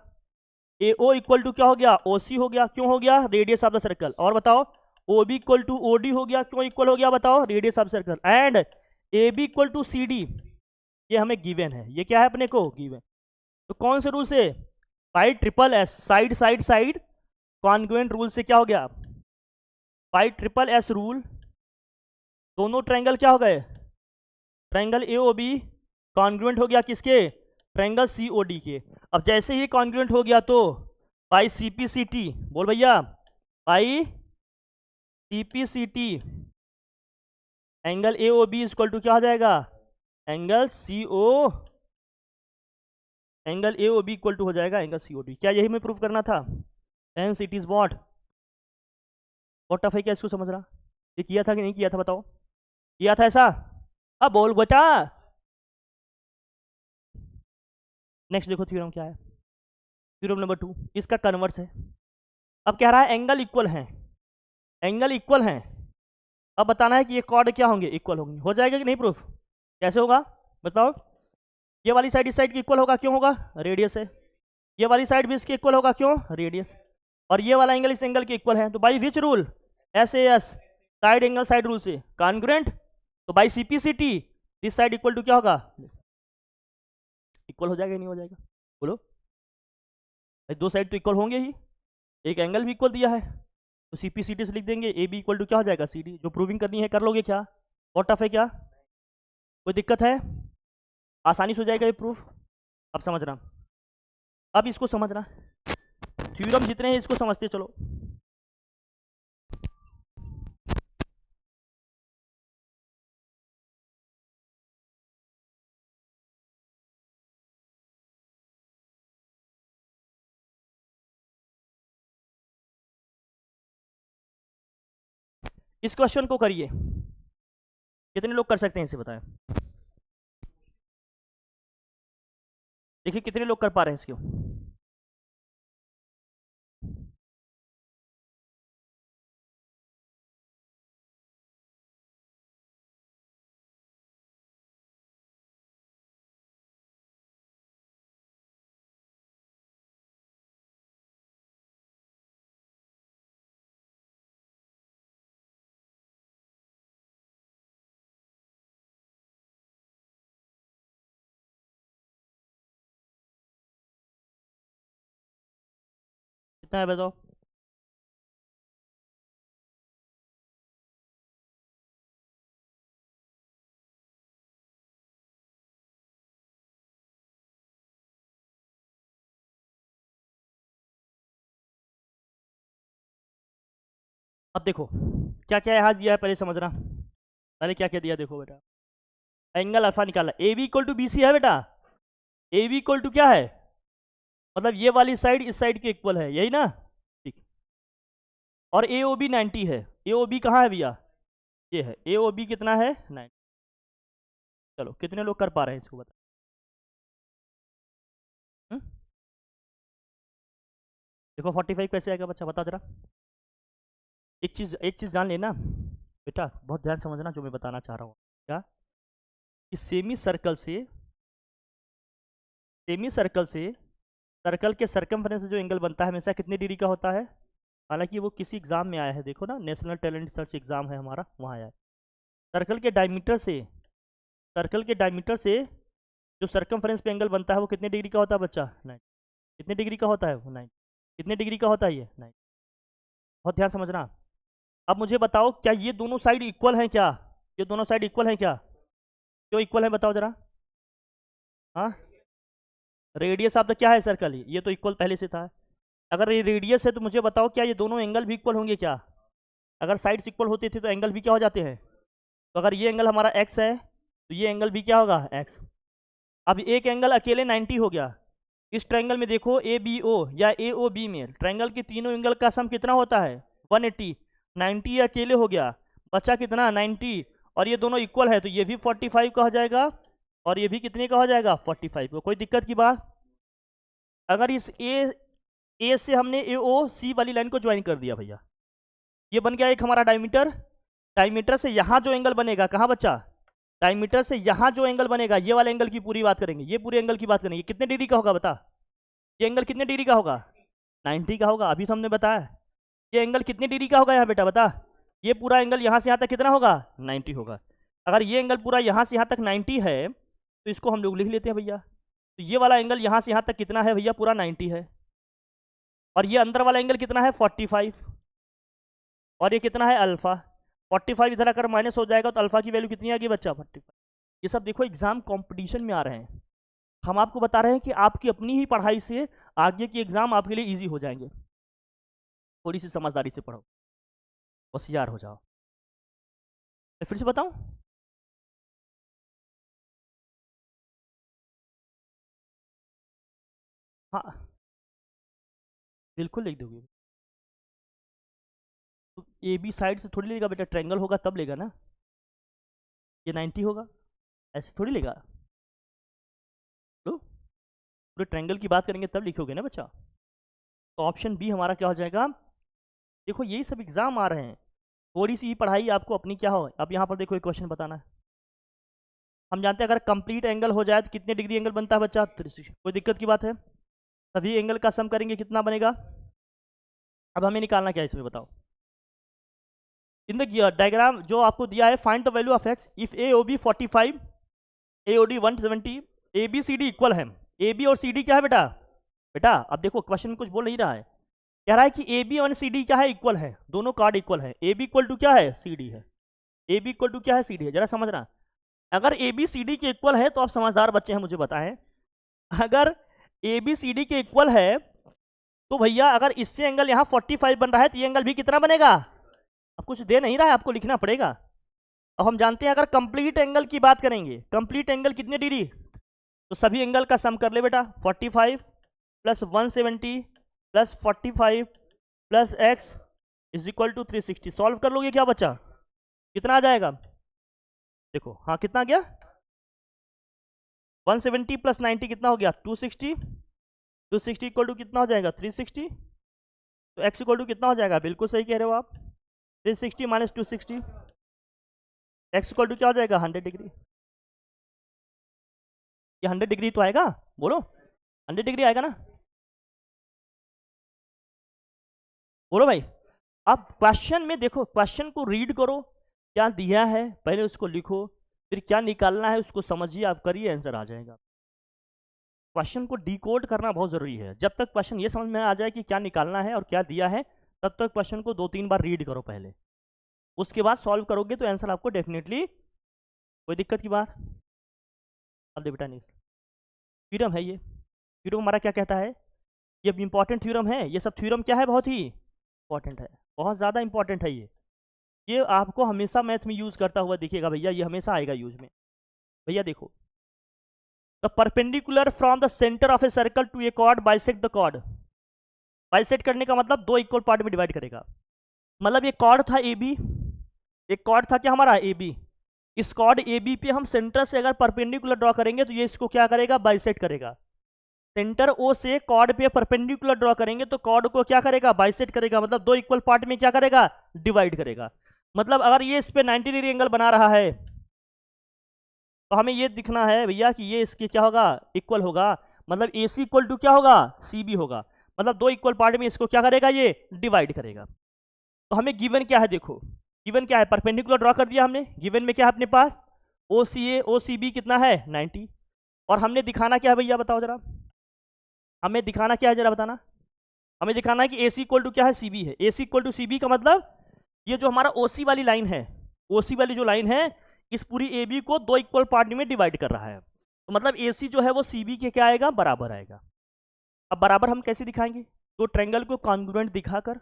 ए ओ इक्वल टू क्या हो गया, ओ सी हो गया। क्यों हो गया, रेडियस ऑफ द सर्कल। और बताओ O B equal to O D हो गया। क्यों इक्वल हो गया बताओ, radius of circle. And A B equal to C D, ये हमें गिवन है, ये क्या है अपने को गिवन। तो कौन से रूल से, by triple S, side side side congruent rule से क्या हो गया, बाई ट्रिपल एस रूल दोनों ट्रायंगल क्या हो गए, triangle A O B congruent हो गया किसके, ट्रायंगल COD के। अब जैसे ही कॉन्ग्रुएंट हो गया तो बाई CPCT, बोल भैया, by CPCT angle AOB equal to क्या हो जाएगा, एंगल AOB इक्वल टू हो जाएगा एंगल COD। क्या यही मैं प्रूव करना था? Hence it is what tough है क्या इसको समझना? ये किया था कि नहीं किया था बताओ? किया था ऐसा? अब बोल बचा। नेक्स्ट देखो थ्योरम क्या है, थ्योरम नंबर 2, इसका कन्वर्स है। अब कह रहा है एंगल इक्वल है, एंगल इक्वल है। अब बताना है कि ये कॉर्ड क्या होंगे, इक्वल होंगे। हो जाएगा कि नहीं प्रूफ? कैसे होगा बताओ? ये वाली साइड इस साइड की इक्वल होगा, क्यों होगा? रेडियस है। ये वाली साइड भी इसकी इक्वल होगा, क्यों? रेडियस। और ये वाला एंगल इस एंगल के इक्वल है, तो by which rule? SAS, side angle side rule से कॉन्ग्रुएंट। तो by CPCT this side equal to क्या होगा, इक्वल हो जाएगा नहीं हो जाएगा? बोलो भाई, दो साइड तो इक्वल होंगे ही, एक एंगल भी इक्वल दिया है, तो CPCT से लिख देंगे AB इक्वल टू क्या हो जाएगा CD। जो प्रूविंग करनी है कर लोगे क्या? बहुत टफ है क्या? कोई दिक्कत है? आसानी से हो जाएगा ये प्रूफ। अब समझना, अब इसको समझना, थ्योरम जितने हैं इसको समझते चलो। इस क्वेश्चन को करिए, कितने लोग कर सकते हैं इसे बताएं? देखिए कितने लोग कर पा रहे हैं इसको। कितना है बताओ? अब देखो क्या क्या यहाँ दिया है, पहले समझना। पहले क्या क्या दिया देखो बेटा, एंगल अल्फा निकाला, AB इक्वल टू BC है बेटा। AB इक्वल टू क्या है, मतलब ये वाली साइड इस साइड के इक्वल है, यही ना? ठीक। और AOB 90 है। AOB कहाँ है भैया? ये है AOB, कितना है? 90। चलो कितने लोग कर पा रहे हैं इसको बता? देखो 45 कैसे आएगा बच्चा, बता जरा। एक चीज़ जान लेना बेटा, बहुत ध्यान समझना जो मैं बताना चाह रहा हूँ। क्या? कि सेमी सर्कल से सर्कल के सरकमफ्रेंस से जो एंगल बनता है हमेशा कितने डिग्री का होता है? हालांकि वो किसी एग्जाम में आया है, देखो ना, नेशनल टैलेंट सर्च एग्जाम है हमारा, वहाँ आया है। सर्कल के डायमीटर से जो सरकमफ्रेंस पे एंगल बनता है वो कितने डिग्री का होता है बच्चा? 9। कितने डिग्री का होता है वो? 9। कितने डिग्री का होता है ये? 9। बहुत ध्यान समझना। अब मुझे बताओ, क्या ये दोनों साइड इक्वल हैं क्या? ये दोनों साइड इक्वल हैं क्या? क्यों इक्वल है बताओ जरा? हाँ, रेडियस ऑफ द क्या है, सर्कल, ये तो इक्वल पहले से था। अगर ये रेडियस है तो मुझे बताओ क्या ये दोनों एंगल भी इक्वल होंगे क्या? अगर साइड्स इक्वल होते थे तो एंगल भी क्या हो जाते हैं? तो अगर ये एंगल हमारा x है तो ये एंगल भी क्या होगा? x। अब एक एंगल अकेले 90 हो गया। इस ट्रायंगल में देखो ABO या AOB में ट्रायंगल के तीनों एंगल का सम कितना होता है? 180। 90 अकेले हो गया, बचा कितना? 90। और ये दोनों इक्वल है तो ये भी 45 का हो जाएगा और ये भी कितने का हो जाएगा? 45 का। कोई दिक्कत की बात? अगर इस ए से हमने AOC वाली लाइन को ज्वाइन कर दिया भैया, ये बन गया एक हमारा डायमीटर। डायमीटर से यहाँ जो एंगल बनेगा, कहाँ बच्चा? डायमीटर से यहाँ जो एंगल बनेगा, ये वाले एंगल की पूरी बात करेंगे, ये पूरे एंगल की बात करेंगे, कितने डिग्री का होगा बता? ये एंगल कितने डिग्री का होगा? 90 का होगा। अभी तो हमने बताया ये एंगल कितने डिग्री का होगा यहाँ बेटा, बता। ये पूरा एंगल यहाँ से यहाँ तक कितना होगा? 90 होगा। अगर ये एंगल पूरा यहाँ से यहाँ तक 90 है तो इसको हम लोग लिख लेते हैं भैया। तो ये वाला एंगल यहाँ से यहाँ तक कितना है भैया? पूरा 90 है। और ये अंदर वाला एंगल कितना है? 45। और ये कितना है? अल्फा। 45 इधर अगर माइनस हो जाएगा तो अल्फा की वैल्यू कितनी आ गई बच्चा? 45। ये सब देखो एग्जाम कंपटीशन में आ रहे हैं, हम आपको बता रहे हैं कि आपकी अपनी ही पढ़ाई से आगे के एग्जाम आपके लिए इजी हो जाएंगे। थोड़ी सी समझदारी से पढ़ो, होशियार हो जाओ। मैं फिर से बताऊं, हाँ बिल्कुल लिख दोगे। तो ए बी साइड से थोड़ी लेगा बेटा, ट्रायंगल होगा तब लेगा ना। ये 90 होगा, ऐसे थोड़ी लेगा। लो, पूरे ट्रायंगल की बात करेंगे तब लिखोगे ना बच्चा। तो ऑप्शन बी हमारा क्या हो जाएगा। देखो यही सब एग्जाम आ रहे हैं, थोड़ी सी ही पढ़ाई आपको अपनी क्या हो। अब यहाँ पर देखो एक क्वेश्चन बताना है। हम जानते हैं अगर कंप्लीट एंगल हो जाए तो कितने डिग्री एंगल बनता है बच्चा, 360। कोई दिक्कत की बात है। सभी एंगल का सम करेंगे कितना बनेगा। अब हमें निकालना क्या है इसमें बताओ। इन द डायग्राम जो आपको दिया है, find the value of x if A O B 45, A O D 170, A B C D equal है। ए बी और सी डी क्या है बेटा। बेटा अब देखो क्वेश्चन कुछ बोल नहीं रहा है, कह रहा है कि ए बी और सी डी क्या है, इक्वल है। दोनों कार्ड इक्वल है। ए बी इक्वल टू क्या है, सी डी है। ए बी इक्वल टू क्या है, सी डी है। जरा समझना, अगर ए बी सी डी के इक्वल है तो आप समझदार बच्चे हैं, मुझे बताएं। अगर ए बी सी डी के इक्वल है तो भैया अगर इससे एंगल यहाँ 45 बन रहा है तो ये एंगल भी कितना बनेगा। अब कुछ दे नहीं रहा है, आपको लिखना पड़ेगा। अब हम जानते हैं अगर कंप्लीट एंगल की बात करेंगे, कंप्लीट एंगल कितने डिग्री, तो सभी एंगल का सम कर ले बेटा। 45 plus 170 plus 45 plus X is equal to 360। Solve कर लोगे क्या बच्चा, कितना आ जाएगा। देखो हाँ कितना गया, 170 प्लस 90 कितना हो गया, 260। 260 इक्वल टू कितना हो जाएगा, 360। तो एक्स इक्वल टू कितना हो जाएगा, बिल्कुल सही कह रहे हो आप, 360 माइनस 260। एक्स इक्वल टू क्या हो जाएगा, 100 डिग्री। ये 100 डिग्री तो आएगा, बोलो 100 डिग्री आएगा ना। बोलो भाई। अब क्वेश्चन में देखो, क्वेश्चन को रीड करो, क्या दिया है पहले उसको लिखो, फिर क्या निकालना है उसको समझिए, आप करिए, आंसर आ जाएगा। क्वेश्चन को डिकोड करना बहुत जरूरी है। जब तक क्वेश्चन ये समझ में आ जाए कि क्या निकालना है और क्या दिया है, तब तक क्वेश्चन को 2-3 बार रीड करो पहले, उसके बाद सॉल्व करोगे तो आंसर आपको डेफिनेटली। कोई दिक्कत की बात। अब दे बेटा नेक्स्ट थ्योरम है। ये थ्योरम हमारा क्या कहता है, ये इंपॉर्टेंट थ्योरम है। ये सब थ्योरम क्या है, बहुत ही इंपॉर्टेंट है, बहुत ज़्यादा इंपॉर्टेंट है। ये आपको हमेशा मैथ में यूज़ करता हुआ दिखेगा भैया, ये हमेशा आएगा यूज में। भैया देखो, the perpendicular from the centre of a circle to a chord bisect the chord. Bisect करने का मतलब दो इक्वल पार्ट में डिवाइड करेगा। मतलब ये कॉर्ड था ए बी, एक कॉर्ड था क्या हमारा ए बी। इस कॉर्ड ए बी पे हम सेंटर से अगर परपेंडिकुलर ड्रॉ करेंगे तो ये इसको क्या करेगा, बाइसेक्ट करेगा। सेंटर ओ से कॉर्ड पे परपेंडिकुलर ड्रॉ करेंगे तो कॉर्ड को क्या करेगा, बाइसेक्ट करेगा। मतलब दो इक्वल पार्ट में क्या करेगा, डिवाइड करेगा। मतलब अगर ये इस पे 90 डिग्री एंगल बना रहा है तो हमें ये दिखना है भैया कि ये इसके क्या होगा, इक्वल होगा। मतलब ए सी इक्वल टू क्या होगा, सी बी होगा। मतलब दो इक्वल पार्ट में इसको क्या करेगा, ये डिवाइड करेगा। तो हमें गिवन क्या है, देखो गिवन क्या है, परपेंडिकुलर ड्रॉ कर दिया हमने। गिवन में क्या है अपने पास, ओ सी ए ओ सी बी कितना है, 90। और हमने दिखाना क्या है भैया, बताओ जरा, हमें दिखाना क्या है जरा बताना। हमें दिखाना है कि ए सी इक्वल टू क्या है, सी बी है। ए सी इक्वल टू सी बी का मतलब ये जो हमारा ओ सी वाली लाइन है, ओ सी वाली जो लाइन है, इस पूरी ए बी को दो इक्वल पार्ट में डिवाइड कर रहा है। तो मतलब ए सी जो है वो सी बी के क्या आएगा, बराबर आएगा। अब बराबर हम कैसे दिखाएंगे, दो ट्रायंगल को कॉन्ग्रुएंट दिखाकर।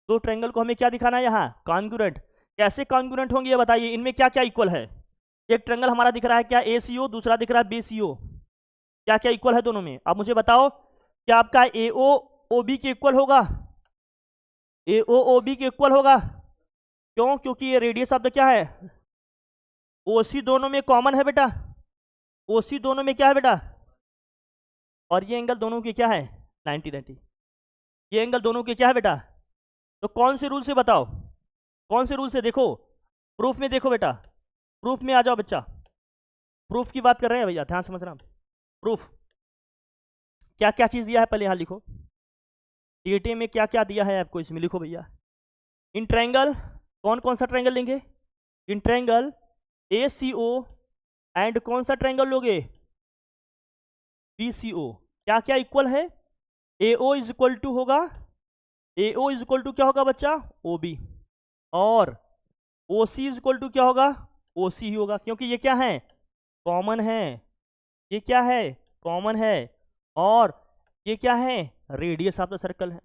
दो ट्रायंगल को हमें क्या दिखाना है यहाँ, कॉन्ग्रुएंट। कैसे कॉन्ग्रुएंट होंगे ये बताइए, इनमें क्या क्या इक्वल है। एक ट्रायंगल हमारा दिख रहा है क्या, ए सी ओ, दूसरा दिख रहा है बी सी ओ। क्या क्या इक्वल है दोनों में, आप मुझे बताओ। क्या आपका ए ओ ओ बी के इक्वल होगा, ए ओ ओ बी के इक्वल होगा। क्यों, क्योंकि ये रेडियस शब्द क्या है, ओ सी दोनों में कॉमन है बेटा। ओ सी दोनों में क्या है बेटा, और ये एंगल दोनों के क्या है, 90-90। ये एंगल दोनों के क्या है बेटा। तो कौन से रूल से बताओ, कौन से रूल से, देखो प्रूफ में देखो बेटा, प्रूफ में आ जाओ बच्चा। प्रूफ की बात कर रहे हैं भैया, ध्यान समझना। प्रूफ क्या क्या चीज़ दिया है पहले यहाँ लिखो, डेटे में क्या क्या दिया है आपको, इसमें लिखो भैया। इन ट्रायंगल, कौन कौन सा ट्रायंगल लेंगे, in triangle A C O and कौन सा ट्रायंगल लोगे, बी सी ओ। क्या क्या इक्वल है, ए ओ इज इक्वल टू होगा, ए ओ इज इक्वल टू क्या होगा बच्चा, ओ बी। और ओ सी इज इक्वल टू क्या होगा, ओ सी ही होगा, क्योंकि ये क्या है, कॉमन है। ये क्या है, कॉमन है, और ये क्या है, रेडियस ऑफ द सर्कल है।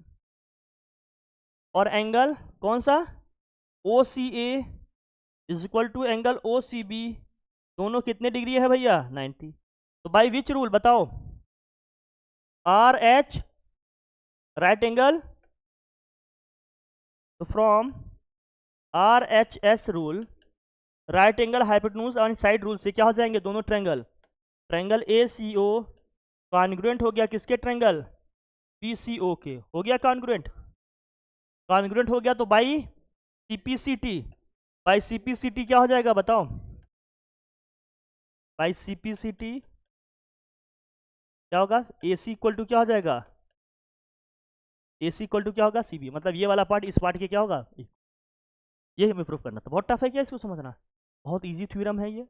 और एंगल कौन सा, O C A is equal to angle O C B, दोनों कितने डिग्री है भैया, 90। तो बाई विच रूल बताओ, आर एच राइट एंगल, तो from R H S rule right angle hypotenuse और साइड रूल से क्या हो जाएंगे दोनों triangle, triangle A C O congruent हो गया किसके, ट्रायंगल पी सी ओ के, हो गया कॉन्ग्रुएंट, कॉन्ग्रुएंट हो गया, तो by C P C T, by C P C T क्या हो जाएगा बताओ, by C P C T क्या होगा, ए सी इक्वल टू क्या हो जाएगा, ए सी इक्वल टू क्या होगा, सी बी, मतलब ये वाला पार्ट इस पार्ट के क्या होगा, ये हमें प्रूफ करना था। बहुत टफ है क्या इसको समझना, बहुत इजी थ्योरम है ये,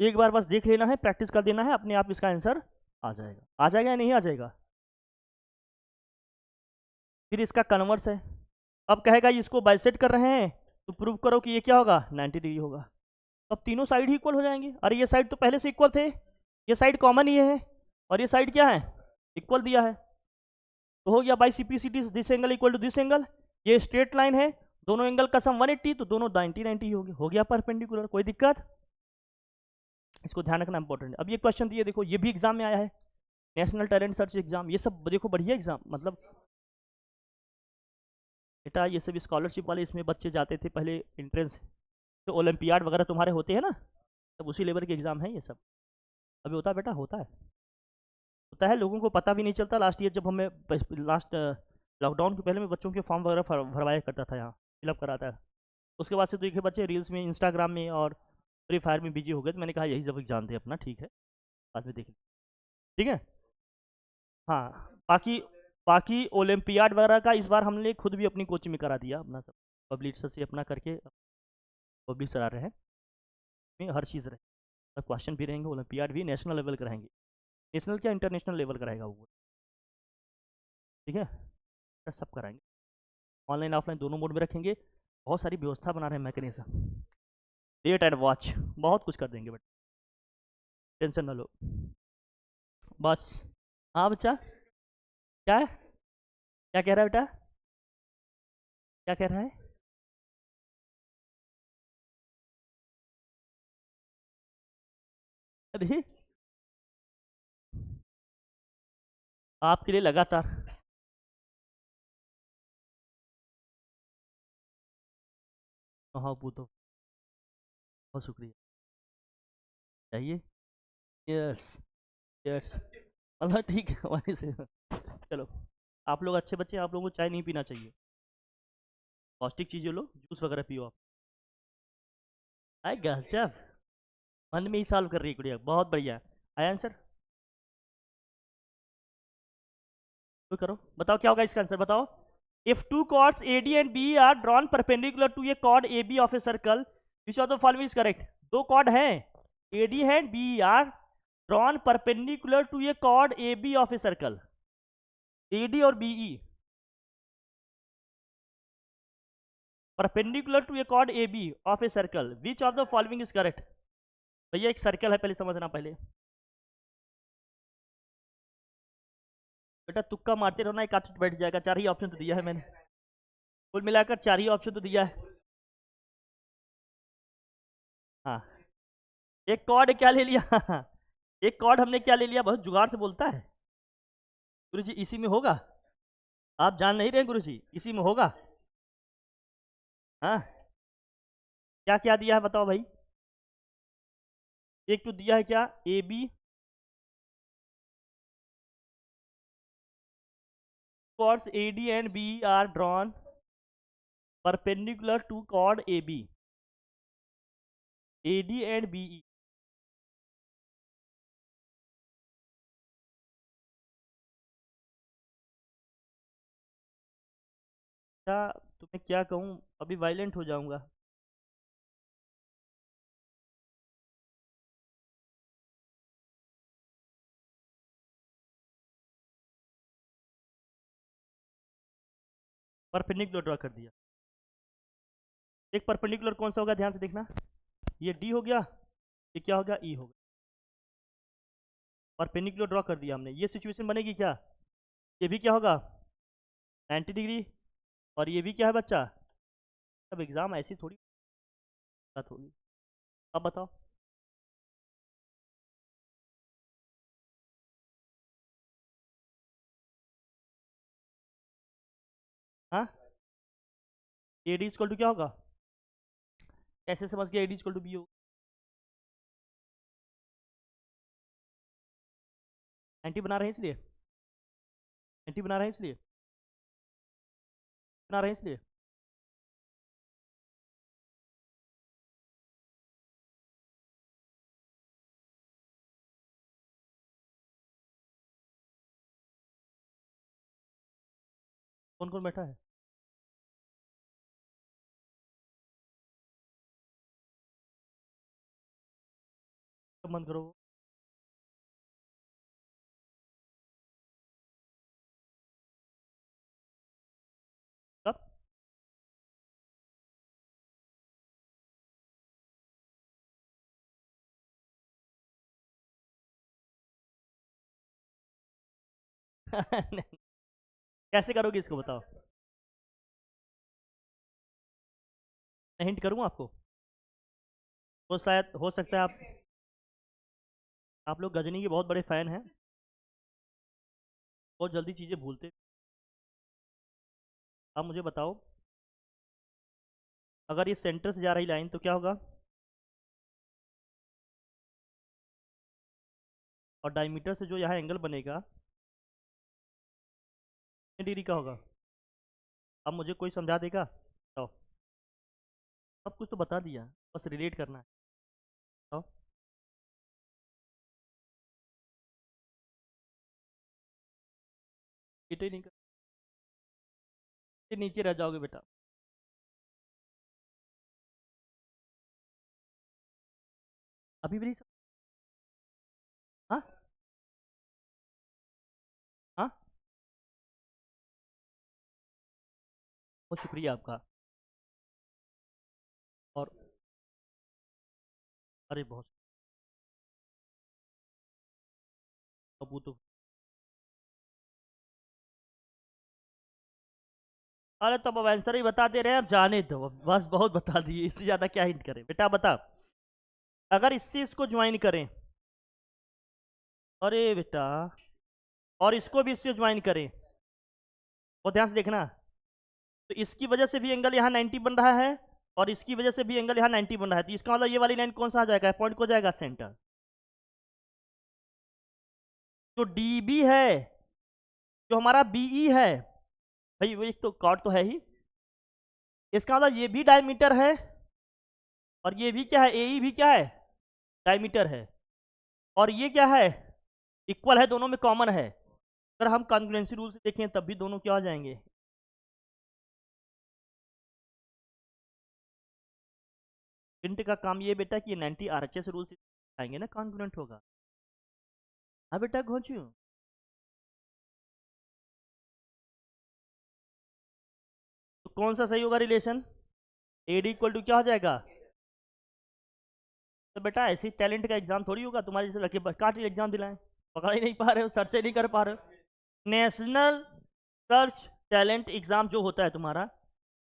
एक बार बस देख लेना है, प्रैक्टिस कर देना है, अपने आप इसका आंसर आ जाएगा, आ जाएगा या नहीं आ जाएगा। फिर इसका कन्वर्स है, अब कहेगा इसको बाइसेट कर रहे हैं तो प्रूव करो कि ये क्या होगा, 90 डिग्री होगा, अब तीनों साइड ही इक्वल हो जाएंगे, अरे ये साइड तो पहले से इक्वल थे, ये साइड कॉमन ही है, और ये साइड क्या है, इक्वल दिया है, तो हो गया by C P C T this angle equal to this angle, ये स्ट्रेट लाइन है, दोनों एंगल का सम 180, तो दोनों 90 90 हो गया परपेंडिकुलर, कोई दिक्कत, इसको ध्यान रखना इंपॉर्टेंट है। अब ये क्वेश्चन दिए देखो, ये भी एग्जाम में आया है, नेशनल टैलेंट सर्च एग्जाम, ये सब देखो बढ़िया एग्जाम, मतलब बेटा ये सब स्कॉलरशिप वाले इसमें बच्चे जाते थे पहले एंट्रेंस, तो ओलंपियाड वगैरह तुम्हारे होते हैं ना, सब उसी लेवल के एग्जाम है ये सब, अभी होता है बेटा, होता है, लोगों को पता भी नहीं चलता, लास्ट ईयर जब हमें लास्ट लॉकडाउन के पहले में बच्चों के फॉर्म वगैरह भरवाया करता था, यहाँ फिलअप कराता है, उसके बाद से तो देखे बच्चे रील्स में इंस्टाग्राम में और फ्री फायर में बिजी हो गए, तो मैंने कहा यही जब एग्जाम थे अपना, ठीक है बाद में देख, ठीक है। हाँ बाकी, बाकी ओलंपियाड वगैरह का इस बार हमने खुद भी अपनी कोचिंग में करा दिया, अपना सब पब्लिशर से अपना करके पब्लिश करा रहे हैं, में हर चीज़ रहे, क्वेश्चन भी रहेंगे, ओलंपियाड भी नेशनल लेवल का रहेंगे, नेशनल क्या इंटरनेशनल लेवल का रहेगा वो, ठीक है, सब कराएंगे, ऑनलाइन ऑफलाइन दोनों मोड में रखेंगे, बहुत सारी व्यवस्था बना रहे हैं मैकेनिज्म, डेट एंड वॉच, बहुत कुछ कर देंगे बट टेंशन ना लो बस। हाँ बच्चा, क्या है, क्या कह रहा है बेटा, क्या कह रहा है, अरे आपके लिए लगातार, हाँ वो तो बहुत शुक्रिया, चाहिए, यस यस, अल्लाह ठीक है हमारे से, चलो आप लोग अच्छे बच्चे, आप लोगों को चाय नहीं पीना चाहिए, पौष्टिक चीज़ें लो, जूस वगैरह पियो आप, आए गजब, मन में ही सॉल्व कर रही है गुड़िया, बहुत बढ़िया, आया आंसर, तो करो, बताओ क्या होगा इसका आंसर, बताओ, if two chords AD and BE are drawn perpendicular to a chord AB of a circle, which of the following is correct, दो chord हैं AD है BE are drawn perpendicular to a chord AB of a circle, AD और BE perpendicular to a chord AB of a circle, which of the following is correct, भैया एक सर्कल है पहले समझना, पहले बेटा तुक्का मारते रहो ना, एक आठ बैठ जाएगा, चार ही ऑप्शन तो दिया है मैंने, कुल मिलाकर चार ही ऑप्शन तो दिया है, हाँ एक कॉर्ड क्या ले लिया एक कॉर्ड हमने क्या ले लिया, बहुत जुगाड़ से बोलता है, गुरु जी इसी में होगा, आप जान नहीं रहे गुरु जी, इसी में होगा, हाँ क्या क्या दिया है बताओ भाई, एक तो दिया है क्या, A B chords AD and BE are drawn perpendicular to chord AB, AD and BE, क्या तुम्हें क्या कहूँ, अभी वायलेंट हो जाऊंगा, परपेंडिकुलर ड्रॉ कर दिया, एक परपेंडिकुलर कौन सा होगा ध्यान से देखना, ये डी हो गया, ये क्या होगा ई होगा, परपेंडिकुलर ड्रॉ कर दिया हमने, ये सिचुएशन बनेगी क्या? ये भी क्या होगा 90 डिग्री, और ये भी क्या है बच्चा? अब एग्ज़ाम ऐसी थोड़ी बात होगी। अब बताओ। हाँ, ए डी इक्वल टू क्या होगा? कैसे समझ गया A D equal to B होगा? 90 बना रहे हैं इसलिए, 90 बना रहे हैं इसलिए, बना रहे हैं इसलिए। कौन कौन बैठा है? सब बंद करो। कब? कैसे करोगे इसको बताओ? मैं हिंट करूँ आपको? वो शायद हो सकता है आप लोग गजनी के बहुत बड़े फ़ैन हैं, बहुत जल्दी चीज़ें भूलते। आप मुझे बताओ, अगर ये सेंटर से जा रही लाइन तो क्या होगा? और डायमीटर से जो यहाँ एंगल बनेगा कितने डिग्री का होगा? अब मुझे कोई समझा देगा? बताओ। सब कुछ तो बता दिया, बस रिलेट करना है। बताओ। इटे नहीं कर, नीचे रह जाओगे बेटा। अभी भी नहीं हाँ हाँ, बहुत शुक्रिया आपका। और अरे बहुत, अब वो तो, अरे तब अब आंसर ही बता दे रहे हैं, अब जाने दो, अब बस बहुत बता दिए, इससे ज़्यादा क्या हिंट करें बेटा? बता। अगर इससे इसको ज्वाइन करें, अरे बेटा, और इसको भी इससे ज्वाइन करें, बहुत ध्यान से देखना, तो इसकी वजह से भी एंगल यहाँ 90 बन रहा है, और इसकी वजह से भी एंगल यहाँ 90 बन रहा है, तो इसका मतलब ये वाली लाइन कौन सा आ जाएगा? पॉइंट को जाएगा सेंटर। जो डी बी है, जो हमारा बीई है, भाई वो एक तो कॉर्ड तो है ही, इसका मतलब ये भी डायमीटर है, और ये भी क्या है, ए भी क्या है, डायमीटर है, और ये क्या है, इक्वल है, दोनों में कॉमन है। अगर हम कॉन्ग्रुएंसी रूल से देखें तब भी दोनों क्या हो जाएंगे? प्रिंट का काम ये बेटा कि 90 आरएचएस रूल से आएंगे ना, कॉन्ग्रुएंट होगा। हाँ बेटा घोंचू, तो कौन सा सही होगा रिलेशन? एडी इक्वल टू क्या हो जाएगा? तो बेटा ऐसे टैलेंट का एग्जाम थोड़ी होगा तुम्हारे जैसे लड़के काट एग्जाम दिलाएं, पकड़ ही नहीं पा रहे हो, सर्च ही नहीं कर पा रहे हो। नेशनल सर्च टैलेंट एग्जाम जो होता है तुम्हारा,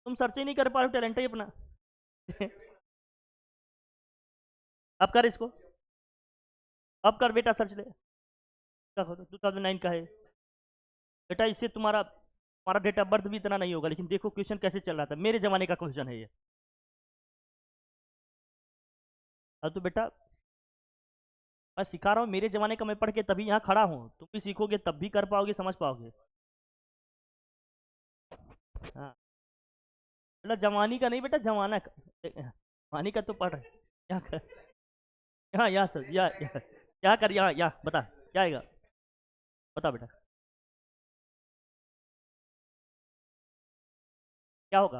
तुम सर्च ही नहीं कर पा रहे हो टैलेंट ही अपना। अब कर इसको, अब कर बेटा सर्च ले, 2009 का है बेटा, इससे तुम्हारा तुम्हारा डेट ऑफ बर्थ भी इतना नहीं होगा, लेकिन देखो क्वेश्चन कैसे चल रहा था, मेरे जमाने का क्वेश्चन है ये। अब तो बेटा मैं सिखा रहा हूँ, मेरे जमाने का मैं पढ़ के तभी यहाँ खड़ा हूँ, तुम भी सीखोगे तब भी कर पाओगे, समझ पाओगे। हाँ, बेटा जवानी का नहीं बेटा, जमाना का, जवानी का तो पढ़ रहे यहाँ कर, यहाँ सर, यहाँ कर, यहाँ बता क्या आएगा, बता बेटा क्या होगा?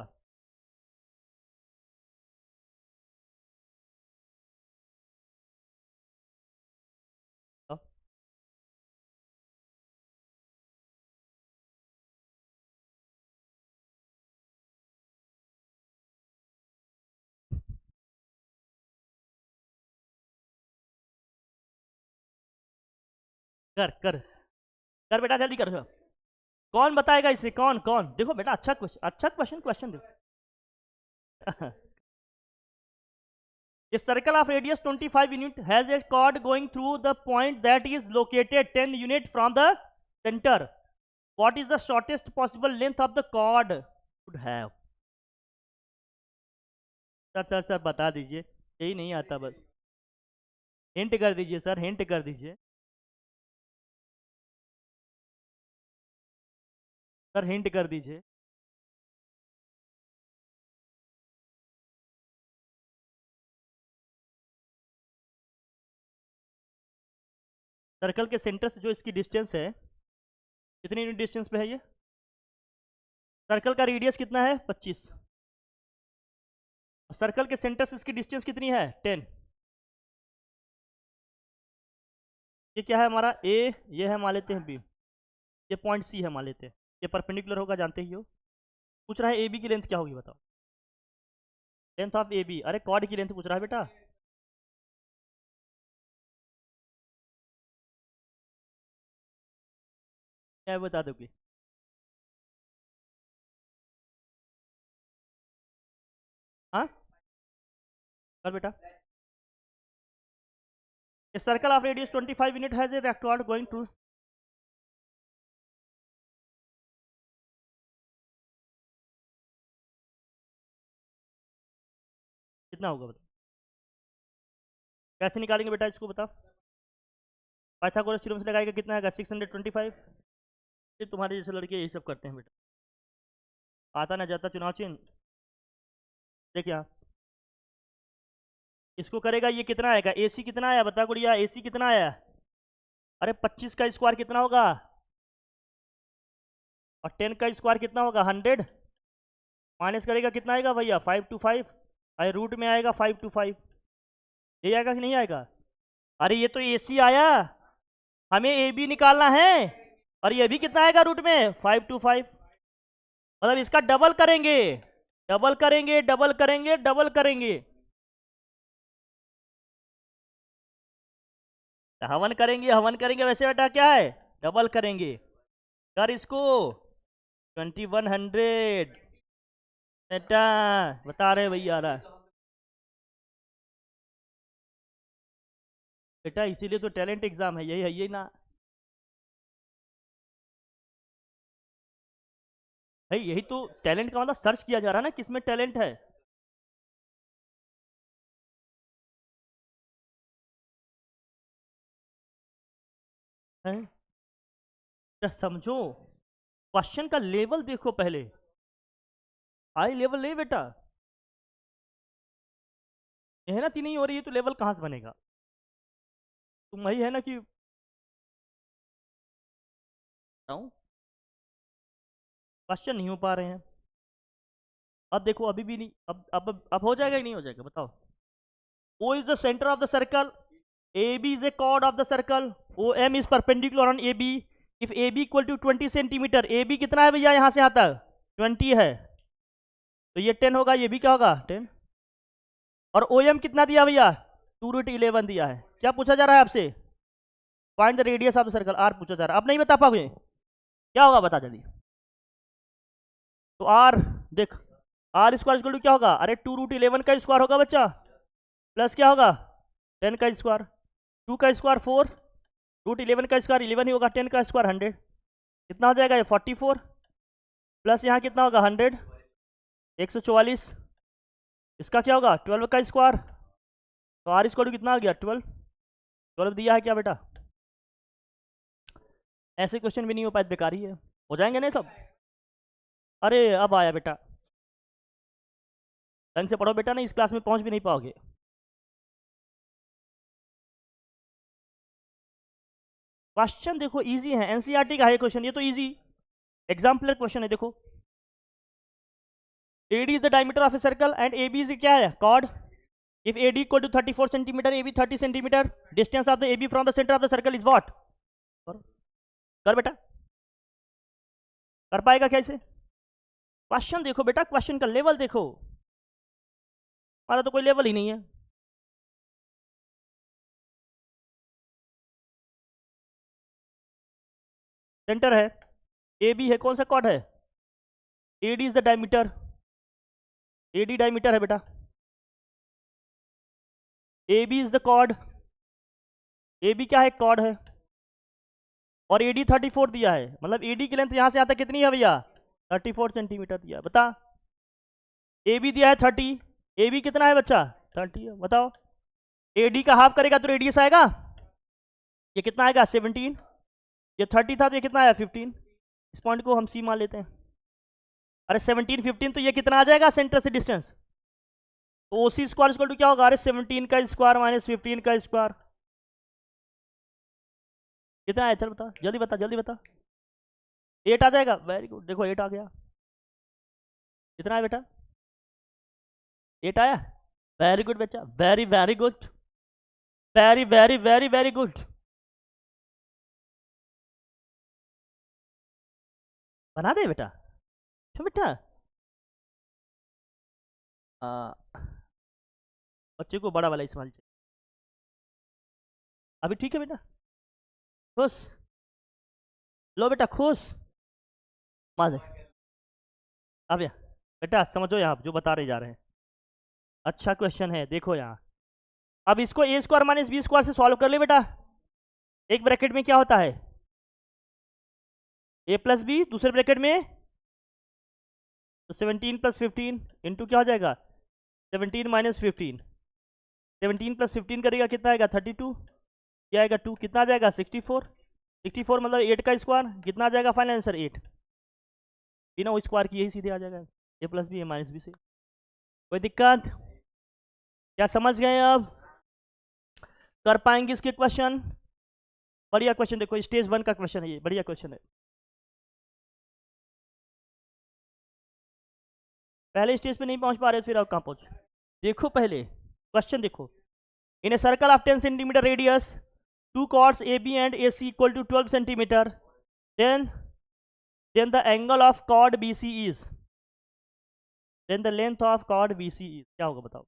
बताओ। कर कर कर बेटा, जल्दी कर। कौन बताएगा इसे, कौन कौन? देखो बेटा, अच्छा क्वेश्चन, अच्छा क्वेश्चन, क्वेश्चन देखो। A circle of radius 25 unit has a chord going through the point that is located 10 unit from the center. What is the shortest possible length of the chord would have? Sir sir बता दीजिए, यही नहीं आता बस। हिंट कर दीजिए सर, हिंट कर दीजिए सर, हिंट कर दीजिए। सर्कल के सेंटर से जो इसकी डिस्टेंस है, कितनी यूनिट डिस्टेंस पे है ये? सर्कल का रेडियस कितना है? 25। सर्कल के सेंटर से इसकी डिस्टेंस कितनी है? 10। ये क्या है हमारा? ए, ये है मान लेते हैं बी, ये पॉइंट सी है मान लेते हैं, ये परपेंडिकुलर होगा, जानते ही हो। पूछ रहा है ए बी की लेंथ क्या होगी, बताओ। लेंथ ऑफ ए बी, अरे कॉर्ड की लेंथ पूछ रहा है बेटा। क्या बता दोगे? हाँ कर बेटा। A circle of radius 25 unit has a vector going to, कितना होगा बताओ? कैसे निकालेंगे बेटा इसको, बताओ। पाइथागोरस थ्योरम से लगाएगा, कितना आएगा? 625। ये तुम्हारे जैसे लड़के यही सब करते हैं बेटा, आता ना जाता चुनाव चिन्ह। देखिए यहाँ इसको करेगा, ये कितना आएगा? AC कितना आया बता गुड़िया, AC कितना आया? अरे 25 का स्क्वायर कितना होगा? और 10 का स्क्वायर कितना होगा? 100। माइनस करेगा कितना आएगा भैया? 5 to 5। अरे रूट में आएगा 5 to 5। ये आएगा कि नहीं आएगा? अरे ये तो AC आया, हमें AB निकालना है, और ये भी कितना आएगा रूट में? 5 to 5। मतलब इसका डबल करेंगे, डबल करेंगे, डबल करेंगे, डबल करेंगे, हवन करेंगे, हवन करेंगे, वैसे बेटा क्या है? डबल करेंगे। कर इसको 2100 बेटा, बता रहे भैया रहा बेटा, इसीलिए तो टैलेंट एग्जाम है, यही है ये ना भाई, यही तो टैलेंट का मतलब, सर्च किया जा रहा है ना किसमें टैलेंट है। हैं? क्या समझो, क्वेश्चन का लेवल देखो पहले, हाई लेवल नहीं बेटा। मेहनत ही नहीं हो रही है तो लेवल कहाँ से बनेगा? तुम वही है ना कि क्वेश्चन नहीं हो पा रहे हैं। अब देखो, अभी भी नहीं, अब हो जाएगा ही नहीं हो जाएगा, बताओ। O is the center of the circle, AB is a chord of the circle, OM is perpendicular on AB. If AB equal to 20 centimetre, AB कितना है भैया यहाँ से यहाँ तक? 20 है, तो ये 10 होगा, ये भी क्या होगा? 10। और OM कितना दिया भैया? 2√11 दिया है। क्या पूछा जा रहा है आपसे? Find the radius of the circle, R पूछा जा रहा है। अब नहीं बता पाओगे, क्या होगा बता जल्दी। तो R देख, R स्क्वायर इक्वल टू क्या होगा? अरे 2√11 का स्क्वायर होगा बच्चा, प्लस क्या होगा? 10 का स्क्वायर, 2 का स्क्वायर 4, √11 का स्क्वायर 11 ही होगा, 10 का स्क्वायर 100, कितना हो जाएगा ये? 44, प्लस यहाँ कितना होगा? 100, 144, इसका क्या होगा? 12 का स्क्वायर, तो R स्क्वायर कितना आ गया? 12। 12 दिया है क्या बेटा? ऐसे क्वेश्चन भी नहीं हो पाए, बेकार ही है, हो जाएंगे नहीं सब। अरे अब आया बेटा, ढंग से पढ़ो बेटा, नहीं इस क्लास में पहुंच भी नहीं पाओगे। क्वेश्चन देखो इजी है, एनसीईआरटी का है क्वेश्चन, ये तो इजी एग्जाम्पलर क्वेश्चन है। देखो, AD is the diameter of a circle and AB is क्या है? Chord. If AD equal to 34 centimetre, AB 30 centimetre, distance of the AB from the centre of the circle is what? कर बेटा, कर पाएगा कैसे? क्वेश्चन देखो बेटा, क्वेश्चन का लेवल देखो, हमारा तो कोई लेवल ही नहीं है। सेंटर है, ए बी है, कौन सा कॉर्ड है? AD is the diameter, AD diameter है बेटा। A B is the chord, A B क्या है? कॉर्ड है। और एडी 34 दिया है, मतलब एडी की लेंथ यहां से यहां तक कितनी है भैया? 34 सेंटीमीटर दिया है। बता, ए बी दिया है 30, ए बी कितना है बच्चा? 30 है। बताओ, एडी का हाफ करेगा तो रेडियस आएगा, ये कितना आएगा? 17। ये 30 था तो ये कितना आया? 15। इस पॉइंट को हम सी मान लेते हैं। अरे 17 15, तो ये कितना आ जाएगा सेंटर से डिस्टेंस? तो ओ सी स्क्वायर इक्वल टू क्या होगा? अरे 17 का स्क्वायर माइनस 15 का स्क्वायर, कितना है? चल बता, जल्दी बता, जल्दी बता। 8 आ जाएगा। वेरी गुड, देखो 8 आ गया। कितना है बेटा? 8 आया। वेरी गुड बच्चा, very very good, very very very very good. बना दे बेटा, क्यों बेटा? बच्चे को बड़ा वाला इस्तेमाल चाहिए। अभी ठीक है बेटा, खुश? लो बेटा खुश, माजे। अब या बेटा समझो यहाँ जो बता रहे जा रहे हैं, अच्छा क्वेश्चन है, देखो यहाँ। अब इसको ए स्क्वायर माइनस बी स्क्वायर से सॉल्व कर ले बेटा। एक ब्रैकेट में क्या होता है? ए प्लस बी, दूसरे ब्रैकेट में तो 17 प्लस 15 इंटू क्या हो जाएगा? 17 माइनस 15, 17 प्लस 15 करेगा कितना आएगा? 32। क्या आएगा? 2, कितना आ जाएगा? 64। 64 मतलब 8 का स्क्वायर, कितना आ जाएगा फाइनल आंसर? 8। बिना वो स्क्वायर की यही सीधे आ जाएगा, ए प्लस बी ए माइनस बी से। कोई दिक्कत? क्या समझ गए? अब कर पाएंगे इसके क्वेश्चन? बढ़िया क्वेश्चन, देखो स्टेज 1 का क्वेश्चन है ये, बढ़िया क्वेश्चन है। पहले स्टेज पे नहीं पहुंच पा रहे, फिर आप कहाँ पहुंचे? देखो पहले क्वेश्चन देखो। इन ए सर्कल ऑफ 10 centimetre radius, two chords AB and AC equal to 12 centimeter, then the angle of chord BC is, then the length of chord BC is, क्या होगा बताओ?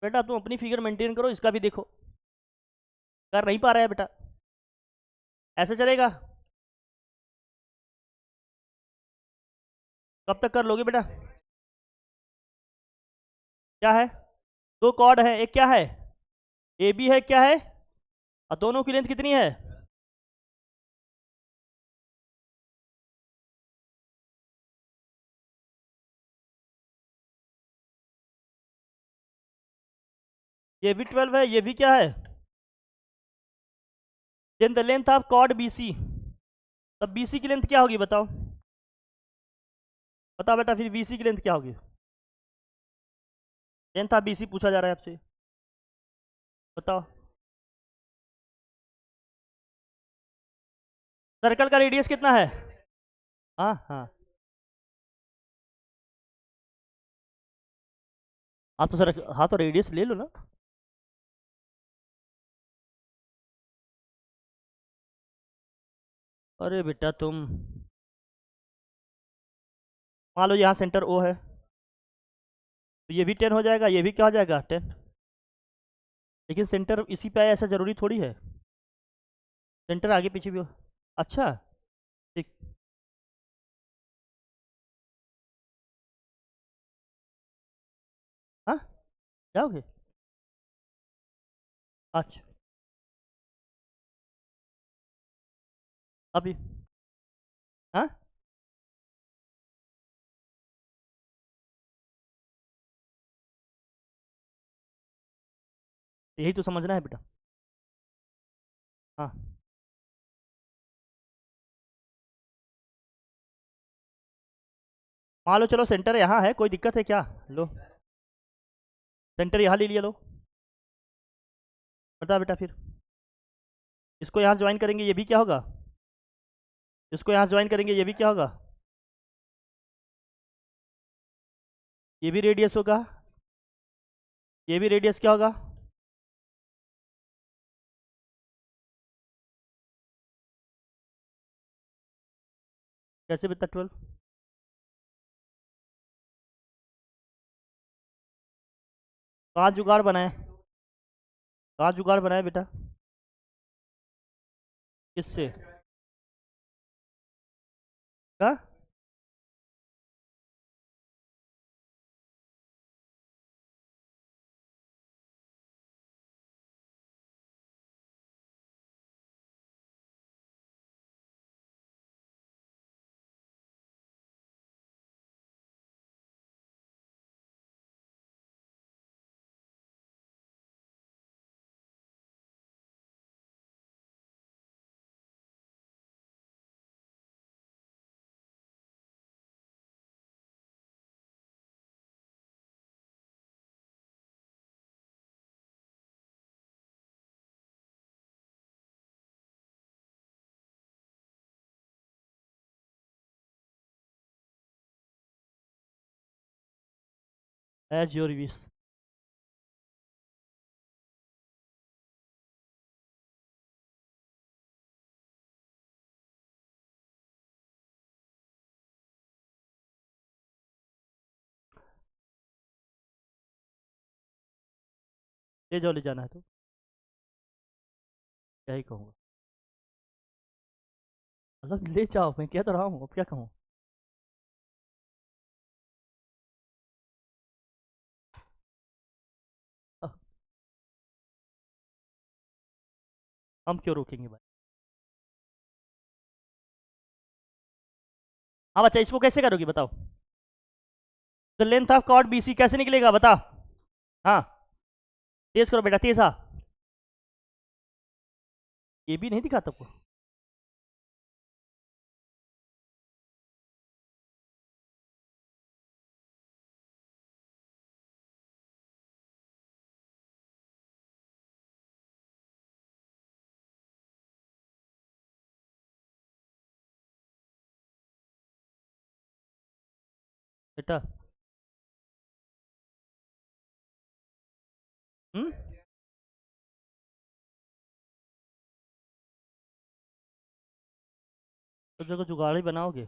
बेटा तुम अपनी फिगर मेंटेन करो, इसका भी देखो। कर नहीं पा रहा है बेटा, ऐसे चलेगा? कब तक कर लोगे बेटा? क्या है? दो कॉर्ड है, एक क्या है? ए बी है, क्या है? और दोनों की लेंथ कितनी है? ये भी 12 है, ये भी क्या है? Then the length of chord B C, तब बी सी की लेंथ क्या होगी बताओ? बताओ बेटा, फिर बी सी की लेंथ क्या होगी? लेंथ ऑफ बी सी पूछा जा रहा है आपसे, बताओ। सर्कल का रेडियस कितना है? हाँ हाँ, हाँ तो सर, हाँ तो रेडियस ले लो ना। अरे बेटा तुम, मान लो यहाँ सेंटर ओ है, तो ये भी 10 हो जाएगा, ये भी क्या हो जाएगा? 10। लेकिन सेंटर इसी पे आया ऐसा जरूरी थोड़ी है, सेंटर आगे पीछे भी हो। अच्छा ठीक, हाँ जाओगे? अच्छा अभी, हाँ यही तो समझना है बेटा। हाँ मान लो, चलो सेंटर यहाँ है, कोई दिक्कत है क्या? लो सेंटर यहाँ ले लिया, लो। बता बेटा फिर, इसको यहाँ ज्वाइन करेंगे, ये भी क्या होगा? इसको यहाँ ज्वाइन करेंगे, ये भी क्या होगा? ये भी रेडियस होगा, ये भी रेडियस क्या होगा? कैसे बेटा 12? कहाँ जुगाड़ बनाए, कहाँ जुगाड़ बनाए बेटा? किससे? क्या? As your wish. ले जाओ, ले जाना है तो क्या ही कहूँगा। मतलब ले जाओ, मैं कह तो रहा हूँ, अब क्या कहूँ। अ, हम क्यों रोकेंगे भाई। हाँ बच्चा, इसको कैसे करोगी बताओ। The length of chord BC कैसे निकलेगा बता। हाँ, तेज करो बेटा, तेज। हाँ, ये भी नहीं दिखा तुमको। बेटा। हम्म। तो जगह जुगाड़ ही बनाओगे।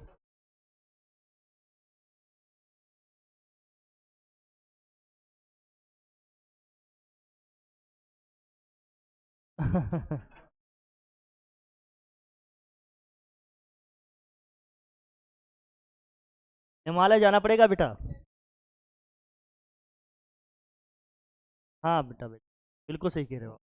हिमालय जाना पड़ेगा बेटा। हाँ बेटा, बेटा बिल्कुल सही कह रहे हो।